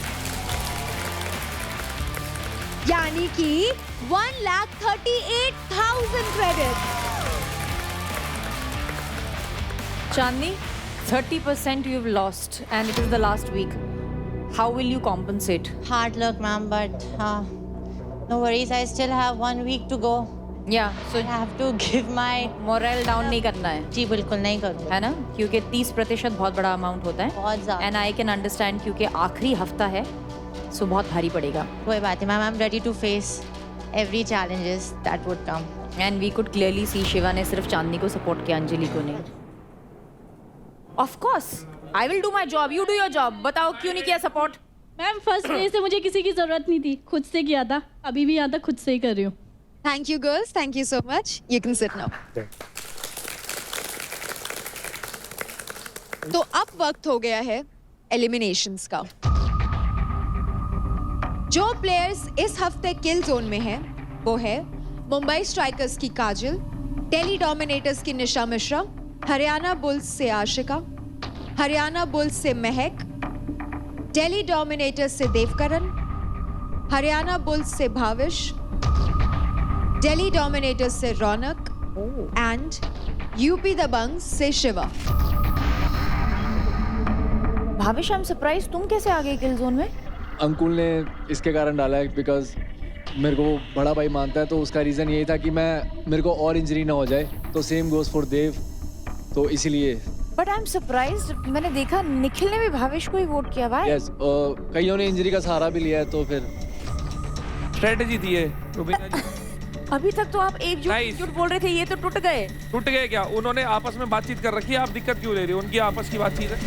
यानी कि 1,38,000 credit. Chandni, 30% you've lost and it is the last week. How will you compensate? Hard luck, ma'am, but no worries. I still have 1 week to go. Yeah, so I have to give my morale down नहीं करना है। जी बिल्कुल नहीं करूँगी। है ना? क्योंकि 30% बहुत बड़ा अमाउंट होता है। बहुत ज़्यादा। And I can understand क्योंकि आखिरी हफ्ता है, so बहुत भारी पड़ेगा। कोई बात नहीं, ma'am. I'm ready to face every challenges that would come. And we could clearly see Shiva ने सिर्फ चांदनी को सपोर्ट किया, अंजलि को नहीं। Of course, I will do my job. You do your job. बताओ क्यों नहीं किया सपोर्ट? मैम फर्स्ट डे से मुझे किसी की जरूरत नहीं थी, खुद से किया था, अभी भी यहाँ तक खुद से ही कर रही हूँ। Thank you girls, thank you so much. You can sit now. तो अब वक्त हो गया है एलिमिनेशंस का। जो प्लेयर्स इस हफ्ते किल जोन में हैं, वो है मुंबई स्ट्राइकर्स की काजल, दिल्ली डोमिनेटर्स की निशा मिश्रा, हरियाणा बुल्स से आशिका, हरियाणा बुल्स से महक, दिल्ली डोमिनेटर्स से देवकरण, हरियाणा बुल्स से भाविश, दिल्ली डोमिनेटर्स से रौनक एंड यूपी दबंग से Shiva. Bhavish, I am surprise, तुम कैसे आ गए किल जोन में? अंकुल ने इसके कारण डाला है बिकॉज मेरे को बड़ा भाई मानता है, तो उसका रीज़न यही था कि मेरे को और इंजरी ना हो जाए, तो सेम गोज फॉर देव, तो इसीलिए। बट आई एम सरप्राइज्ड, मैंने देखा निखिल ने भी भाविश को ही वोट किया। भाई यस, कईयों ने इंजरी का सहारा भी लिया है, तो फिर स्ट्रेटजी दी है रुबीना जी। अभी तक तो आप एकजुट बोल रहे थे, ये तो टूट गए। टूट गए क्या? उन्होंने आपस में बातचीत कर रखी है, आप दिक्कत क्यों ले रही हो? उनकी आपस की बातचीत है।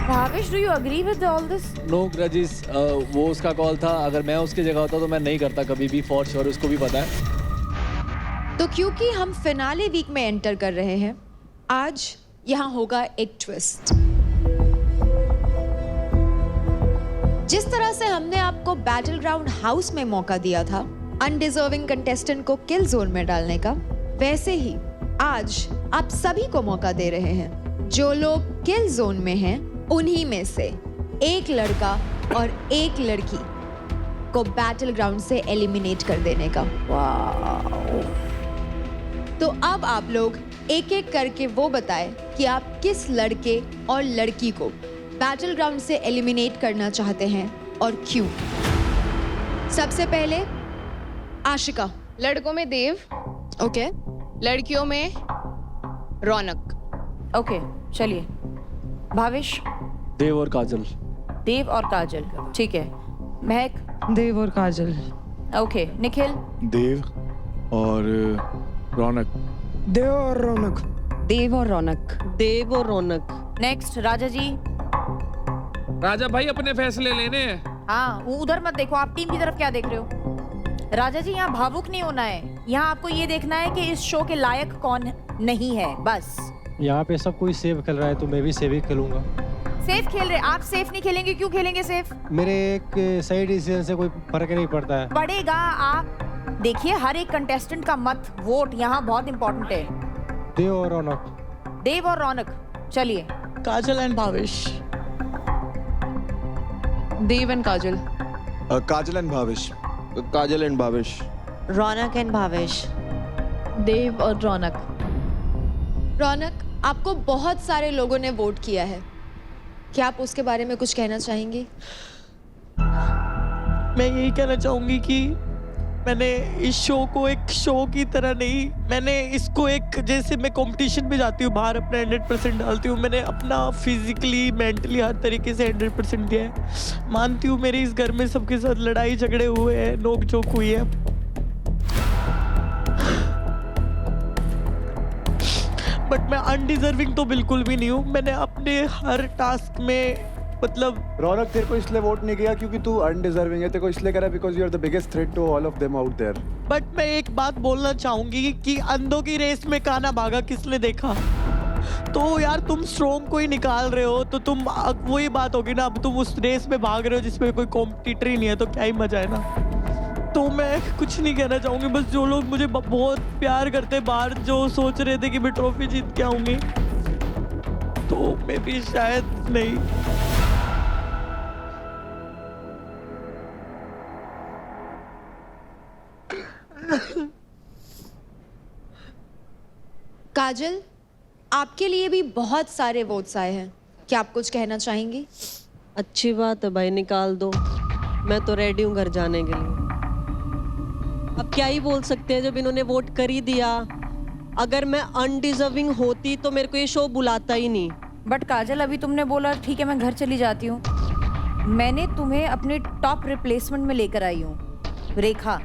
Bhavish, do you agree with all this? No grudges, वो उसका कॉल था। अगर मैं उसकी जगह होता तो मैं नहीं करता कभी भी, फॉर श्योर, उसको भी पता है। तो क्योंकि हम फिनाले वीक में एंटर कर रहे हैं, आज यहाँ होगा एक ट्विस्ट। जिस तरह से हमने आपको बैटल ग्राउंड हाउस में मौका दिया था अनडिजर्विंग कंटेस्टेंट को किल जोन में डालने का, वैसे ही आज आप सभी को मौका दे रहे हैं। जो लोग किल जोन में हैं, उन्हीं में से एक लड़का और एक लड़की को बैटल ग्राउंड से एलिमिनेट कर देने का। तो अब आप लोग एक एक करके वो बताएं कि आप किस लड़के और लड़की को बैटल ग्राउंड से एलिमिनेट करना चाहते हैं और क्यों। सबसे पहले आशिका। लड़कों में देव। ओके। लड़कियों में रौनक। ओके, चलिए। भाविश? देव और काजल। देव और काजल, ठीक है। महक? देव और काजल। ओके। निखिल? देव और रौनक। देव और रौनक। देव और रौनक। देव और रौनक। नेक्स्ट राजा जी। राजा भाई, अपने फैसले लेने हैं। हाँ, वो उधर मत देखो, आप टीम की तरफ क्या देख रहे हो? राजा जी, यहाँ भावुक नहीं होना है, यहाँ आपको ये देखना है कि इस शो के लायक कौन नहीं है, बस। यहाँ पे सब कोई सेव खेल रहा है, तो मैं भी सेव ही खेलूंगा। सेफ खेल रहे? आप सेफ नहीं खेलेंगे, क्यों खेलेंगे सेफ? मेरे एक सही डिसीजन से कोई फर्क नहीं पड़ता है। पड़ेगा। आप देखिए, हर एक कंटेस्टेंट का मत, वोट यहाँ बहुत इंपॉर्टेंट है। देव और रौनक। देव और रौनक, चलिए। Kajal and Bhavish. Dev and Kajal. Kajal and Bhavish. Kajal and Bhavish. Raunak and Bhavish. Dev और रौनक। रौनक, आपको बहुत सारे लोगों ने वोट किया है, क्या आप उसके बारे में कुछ कहना चाहेंगी? मैं यही कहना चाहूंगी कि मैंने इस शो को एक शो की तरह नहीं, मैंने इसको एक, जैसे मैं कंपटीशन में जाती हूँ बाहर अपना 100% डालती हूँ, मैंने अपना फिजिकली मेंटली हर तरीके से 100% दिया है। मानती हूँ मेरे इस घर में सबके साथ लड़ाई झगड़े हुए हैं, नोक झोंक हुई है, बट मैं अनडिजर्विंग तो बिल्कुल भी नहीं हूँ। मैंने अपने हर टास्क में मतलब रौनक तेरे को इसलिए वोट नहीं किया क्योंकि तू अनडिजर्विंग है, तेरे को इसलिए करा because you are the biggest threat to all of them out there. But मैं एक बात बोलना चाहूंगी कि अंधों की रेस में काना भागा किसने देखा? तो यार तुम स्ट्रॉन्ग को ही निकाल रहे हो, तो तुम वही बात होगी ना, अब तुम उस रेस में भाग रहे हो जिसमें कोई कॉम्पिटिटर ही नहीं है, तो क्या ही मजा है ना। तो मैं कुछ नहीं कहना चाहूंगी, बस जो लोग मुझे बहुत प्यार करते बाहर, जो सोच रहे थे कि मैं ट्रॉफी जीत के आऊंगी, तो मैं भी शायद नहीं। काजल, आपके लिए भी बहुत सारे वोट्स आए हैं, क्या आप कुछ कहना चाहेंगी? अच्छी बात है भाई, निकाल दो, मैं तो रेडी हूँ घर जाने के लिए। अब क्या ही बोल सकते हैं जब इन्होंने वोट कर ही दिया। अगर मैं अनडिजर्विंग होती तो मेरे को ये शो बुलाता ही नहीं। बट काजल, अभी तुमने बोला ठीक है मैं घर चली जाती हूँ, मैंने तुम्हें अपने टॉप रिप्लेसमेंट में लेकर आई हूँ, रेखा।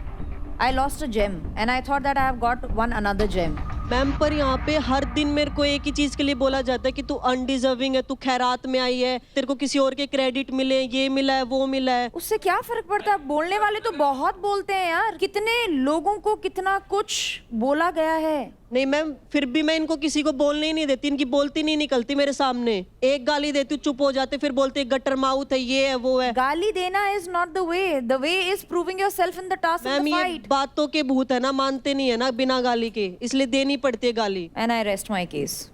I lost a gem and I thought that I have got one another gem. Ma'am, पर यहाँ पे हर दिन मेरे को एक ही चीज के लिए बोला जाता है कि तू अनडिजर्विंग है, तू खैरात में आई है, तेरे को किसी और के क्रेडिट मिले, ये मिला है, वो मिला है। उससे क्या फर्क पड़ता है? बोलने वाले तो बहुत बोलते हैं यार, कितने लोगों को कितना कुछ बोला गया है। नहीं मैम, फिर भी मैं इनको किसी को बोलने ही नहीं देती, इनकी बोलती नहीं निकलती मेरे सामने। एक गाली देती हूँ चुप हो जाते, फिर बोलते गटर माउथ है, ये है, वो है। गाली देना is not the way is proving yourself in the task of the fight. ये बातों के भूत है ना, मानते नहीं है ना बिना गाली के, इसलिए देनी पड़ती है गाली। And I rest my case.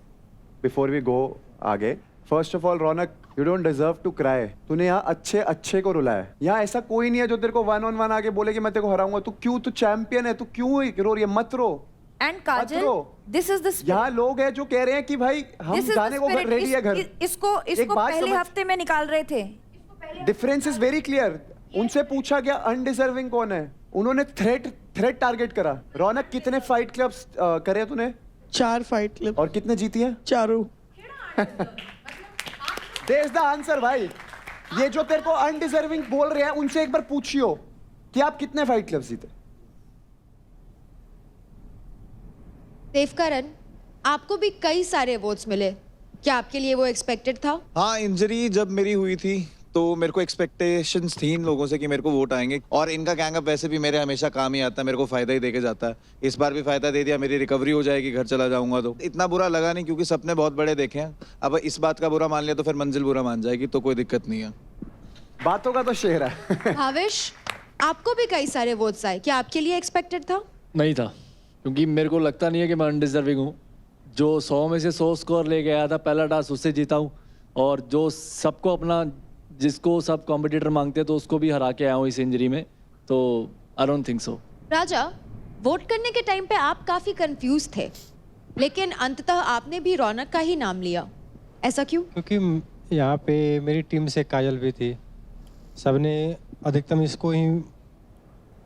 Before we go आगे, first of all Raunak, you don't deserve to cry. तूने यहाँ अच्छे को रुलाया। यहाँ ऐसा कोई नहीं है जो तेरे को 1-on-1 आके बोले कि मैं तेरे को हराऊंगा। तू चैंपियन है, तू क्यों रो रही है? मत रो। And Kajal, this is the spirit. यहाँ लोग हैं जो कह रहे हैं कि भाई हम जाने को रेडी है घर। इसको पहले हफ्ते में निकाल रहे थे। Difference is very clear. उनसे पूछा गया अनडिजर्विंग कौन है, उन्होंने थ्रेट टारगेट करा। रौनक, कितने फाइट क्लब्स करे तूने? 4 फाइट क्लब। और कितने जीती है? 4। There's the answer भाई। ये जो तेरे को अनडिजर्विंग बोल रहे हैं उनसे एक बार पूछियो कि आप कितने फाइट क्लब्स जीते। देवकरण, आपको भी कई सारे वोट्स मिले, क्या आपके लिए वो एक्सपेक्टेड था? हाँ, इंजरी जब मेरी हुई थी तो मेरे को एक्सपेक्टेशंस थी इन लोगों से कि मेरे को वोट आएंगे, और इनका गैंग अप वैसे भी मेरे हमेशा काम ही आता है, मेरे को फायदा ही देके जाता है। इस बार भी फायदा दे दिया, मेरी रिकवरी हो जाएगी, घर चला जाऊंगा। तो इतना बुरा लगा नहीं क्योंकि सपने बहुत बड़े देखे हैं। अब इस बात का बुरा मान लिया तो फिर मंजिल बुरा मान जाएगी, तो कोई दिक्कत नहीं है। बातों का तो शेर है। भावेश, आपको भी कई सारे वोट्स आए, क्या आपके लिए एक्सपेक्टेड था? नहीं था, क्योंकि मेरे को लगता नहीं है कि मैं अनडिजर्विंग हूँ। जो 100 में से 100 स्कोर लेके आया था पहला टास्क, उससे जीता हूँ, और जो सबको अपना, जिसको सब कॉम्पिटिटर मांगते हैं तो उसको भी हरा के आया हूँ इस इंजरी में। तो I don't think so. Raja, vote करने के टाइम पे आप काफी कंफ्यूज थे, लेकिन अंततः आपने भी रौनक का ही नाम लिया, ऐसा क्यों? क्योंकि यहाँ पे मेरी टीम से काजल भी थी, सबने अधिकतम इसको ही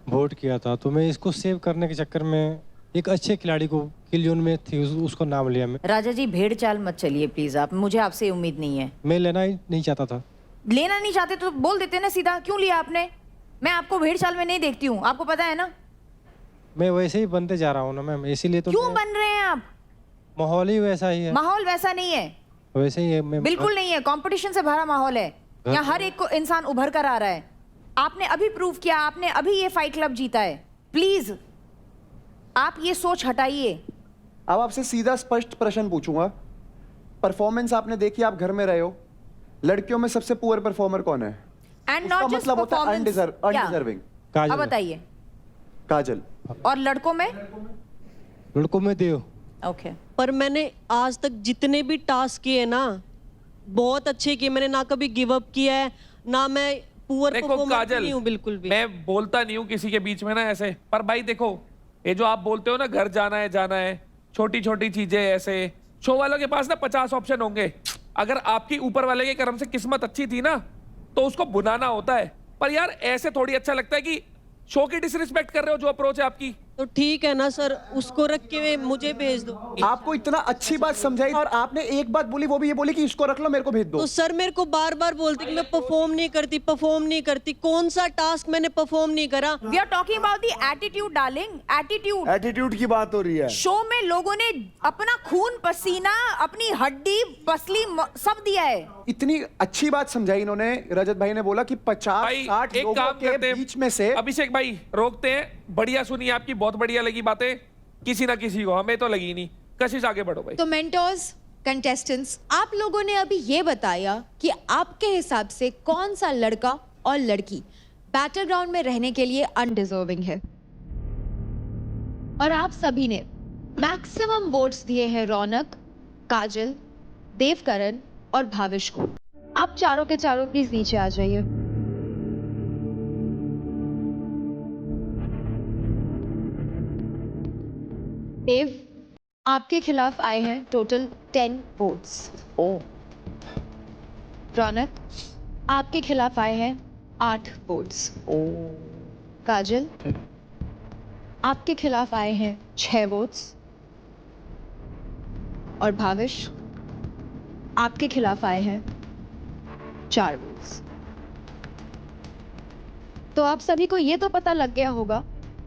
वोट किया था, तो मैं इसको सेव करने के चक्कर में एक अच्छे खिलाड़ी को किल जोन में थी उसको नाम लिया मैं। राजा जी, भेड़ चाल मत चलिए प्लीज, आप, मुझे आपसे उम्मीद नहीं है। मैं लेना ही नहीं चाहता था। लेना नहीं चाहते तो बोल देते ना सीधा, क्यों लिया आपने? मैं आपको भेड़ चाल में नहीं देखती हूँ, आपको पता है ना। मैं वैसे ही बनते जा रहा हूँ ना मैम, इसीलिए तो। क्यों बन रहे हैं आप? माहौल ही वैसा ही है। माहौल वैसा नहीं है, वैसे ही है। मैं बिल्कुल नहीं है, कंपटीशन से भरा माहौल है। यहाँ हर एक को इंसान उभर कर आ रहा है। आपने अभी प्रूव किया, आपने अभी ये फाइट क्लब जीता है। प्लीज आप ये सोच हटाइए। अब आपसे सीधा स्पष्ट प्रश्न पूछूंगा, परफॉर्मेंस आपने देखी, आप घर में रहे हो, लड़कियों में सबसे पुअर परफॉर्मर कौन है? एंड नॉट जस्ट मतलब होता है अनडिजर्विंग। अब बताइए। काजल। और लड़कों में? लड़कों में देव। ओके। पर मैंने आज तक जितने भी टास्क किए ना, बहुत अच्छे किए मैंने, ना कभी गिव अप किया है, ना मैं पुअर परफॉर्मर नहीं हूं बिल्कुल भी। मैं बोलता नहीं हूँ किसी के बीच में ना ऐसे, पर भाई देखो, ये जो आप बोलते हो ना घर जाना है, छोटी छोटी चीजें ऐसे शो वालों के पास ना 50 ऑप्शन होंगे। अगर आपकी ऊपर वाले के कर्म से किस्मत अच्छी थी ना तो उसको बुनाना होता है, पर यार ऐसे थोड़ी अच्छा लगता है कि शो की डिसरिस्पेक्ट कर रहे हो। जो अप्रोच है आपकी तो ठीक है ना सर, उसको रख के मुझे भेज दो। आपको इतना अच्छी बात समझाई और आपने एक बात बोली, वो भी ये बोली कि इसको रख लो, मेरे को भेज दो। तो सर मेरे को बार बार बोलती कि मैं परफॉर्म नहीं करती। कौन सा टास्क मैंने परफॉर्म नहीं करा? We are talking about the attitude darling, attitude. Attitude की बात हो रही है। शो में लोगों ने अपना खून पसीना, अपनी हड्डी पसली सब दिया है। इतनी अच्छी बात समझाई इन्होंने। रजत भाई ने बोला कि 50-60 एक लोगों काम के करते हैं, बीच में से अभिषेक भाई रोकते हैं। बढ़िया सुनी आपकी, बहुत बढ़िया लगी बातें। किसी ना किसी को, हमें तो लगी नहीं। कशिश आगे बढ़ो भाई। तो मेंटोर्स, कंटेस्टेंट्स, आप लोगों ने अभी ये बताया कि आपके हिसाब से कौन सा लड़का और लड़की बैटल ग्राउंड में रहने के लिए अनडिजर्विंग है। और आप सभी ने मैक्सिमम वोट्स दिए हैं रौनक, काजल, देवकरण और भाविश को। आप चारों के चारों प्लीज नीचे आ जाइए। देव, आपके खिलाफ आए हैं टोटल 10 वोट्स। रौनक, आपके खिलाफ आए हैं 8 वोट्स। काजल, आपके खिलाफ आए हैं 6 वोट्स। और भाविश, आपके खिलाफ आए हैं 4 वोट्स। तो आप सभी को ये तो पता लग गया होगा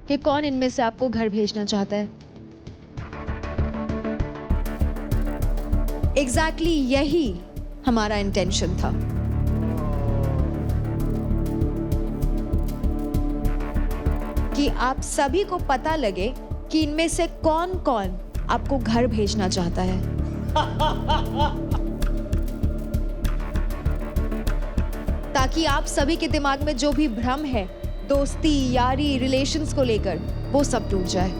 कि कौन इनमें से आपको घर भेजना चाहता है। एग्जैक्टली यही हमारा इंटेंशन था। कि आप सभी को पता लगे कि इनमें से कौन कौन आपको घर भेजना चाहता है। ताकि आप सभी के दिमाग में जो भी भ्रम है दोस्ती, यारी, रिलेशंस को लेकर, वो सब टूट जाए।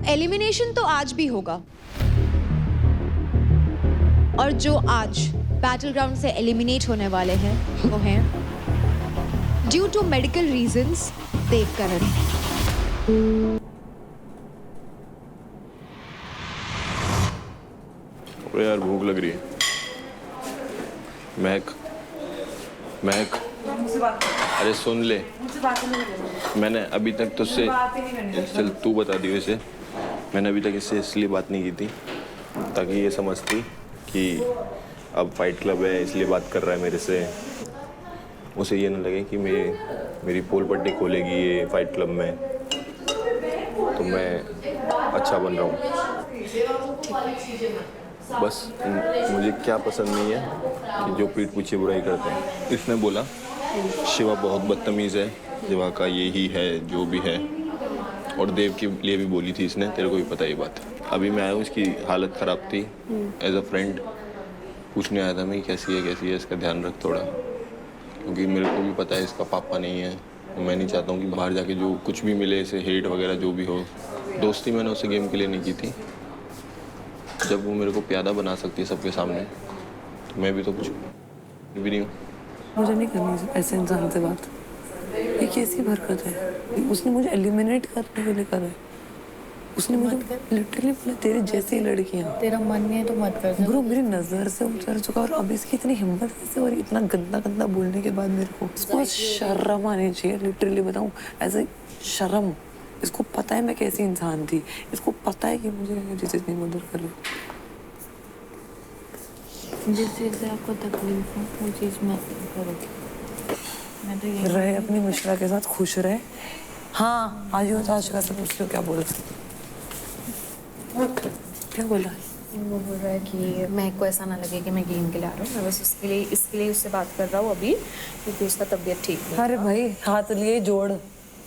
एलिमिनेशन तो आज भी होगा। और जो आज बैटल ग्राउंड से एलिमिनेट होने वाले हैं वो हैं due to medical reasons Devkaran. अरे यार भूख लग रही है। महक, अरे सुन ले, मैंने अभी तक तुझसे, चल तू बता दी वैसे, मैंने अभी तक इससे इसलिए बात नहीं की थी ताकि ये समझती कि अब फाइट क्लब है इसलिए बात कर रहा है मेरे से। उसे ये ना लगे कि मेरी पोल पट्टी खोलेगी ये फाइट क्लब में, तो मैं अच्छा बन रहा हूँ। बस मुझे क्या पसंद नहीं है कि जो पीठ पीछे बुराई करते हैं। इसने बोला शिवा बहुत बदतमीज़ है, शिवा का यही है जो भी है, और देव के लिए भी बोली थी इसने, तेरे को भी पता ये बात। अभी मैं आया हूँ, इसकी हालत ख़राब थी। एज अ फ्रेंड पूछने आया था मैं कैसी है, इसका ध्यान रख थोड़ा, क्योंकि मेरे को भी पता है इसका पापा नहीं है। मैं नहीं चाहता हूँ कि बाहर जाके जो कुछ भी मिले इसे, हेट वगैरह जो भी हो। दोस्ती मैंने उससे गेम के लिए नहीं की थी। जब वो मेरे को प्यादा बना सकती है सबके सामने, तो मैं भी तो कुछ भी नहीं हूँ। मुझे नहीं करनी ऐसे इंसान से बात। ये कैसी हरकत है? उसने मुझे एलिमिनेट करने के लिए करा है। उसने मुझे लिटरली बोला तेरी जैसी लड़कियां, तेरा मन नहीं है तो मत कर। ब्रो मेरी नजर से उतर चुका, और अब इसकी इतनी हिम्मत कैसे, और इतना गंदा गंदा बोलने के बाद मेरे को इसको शर्म आनी चाहिए। लिटरली बताऊं, ऐसे शर्म। इसको पता है मैं कैसी इंसान थी, इसको पता है कि मुझे मेरी जितनी मदद कर लो। जिस चीज़ से आपको तकलीफ हो वो चीज़ मत करो। मैं तो ये रहे अपनी मिश्रा के साथ खुश रहे। हाँ आज का सब उसको क्या बोला, क्या बोला? वो बोल रहा है कि महक को ऐसा ना लगे कि मैं गेम के लिए आ रहा हूँ, मैं बस इसके लिए उससे बात कर रहा हूँ अभी, क्योंकि उसका तबीयत ठीक है। अरे भाई हाथ लिए जोड़,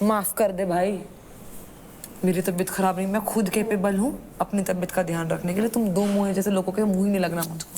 माफ कर दे भाई। मेरी तबीयत खराब नहीं, मैं खुद कैपेबल हूँ अपनी तबीयत का ध्यान रखने के लिए। तुम दो मुँह जैसे लोगों के मुँह ही नहीं लगना मुझको।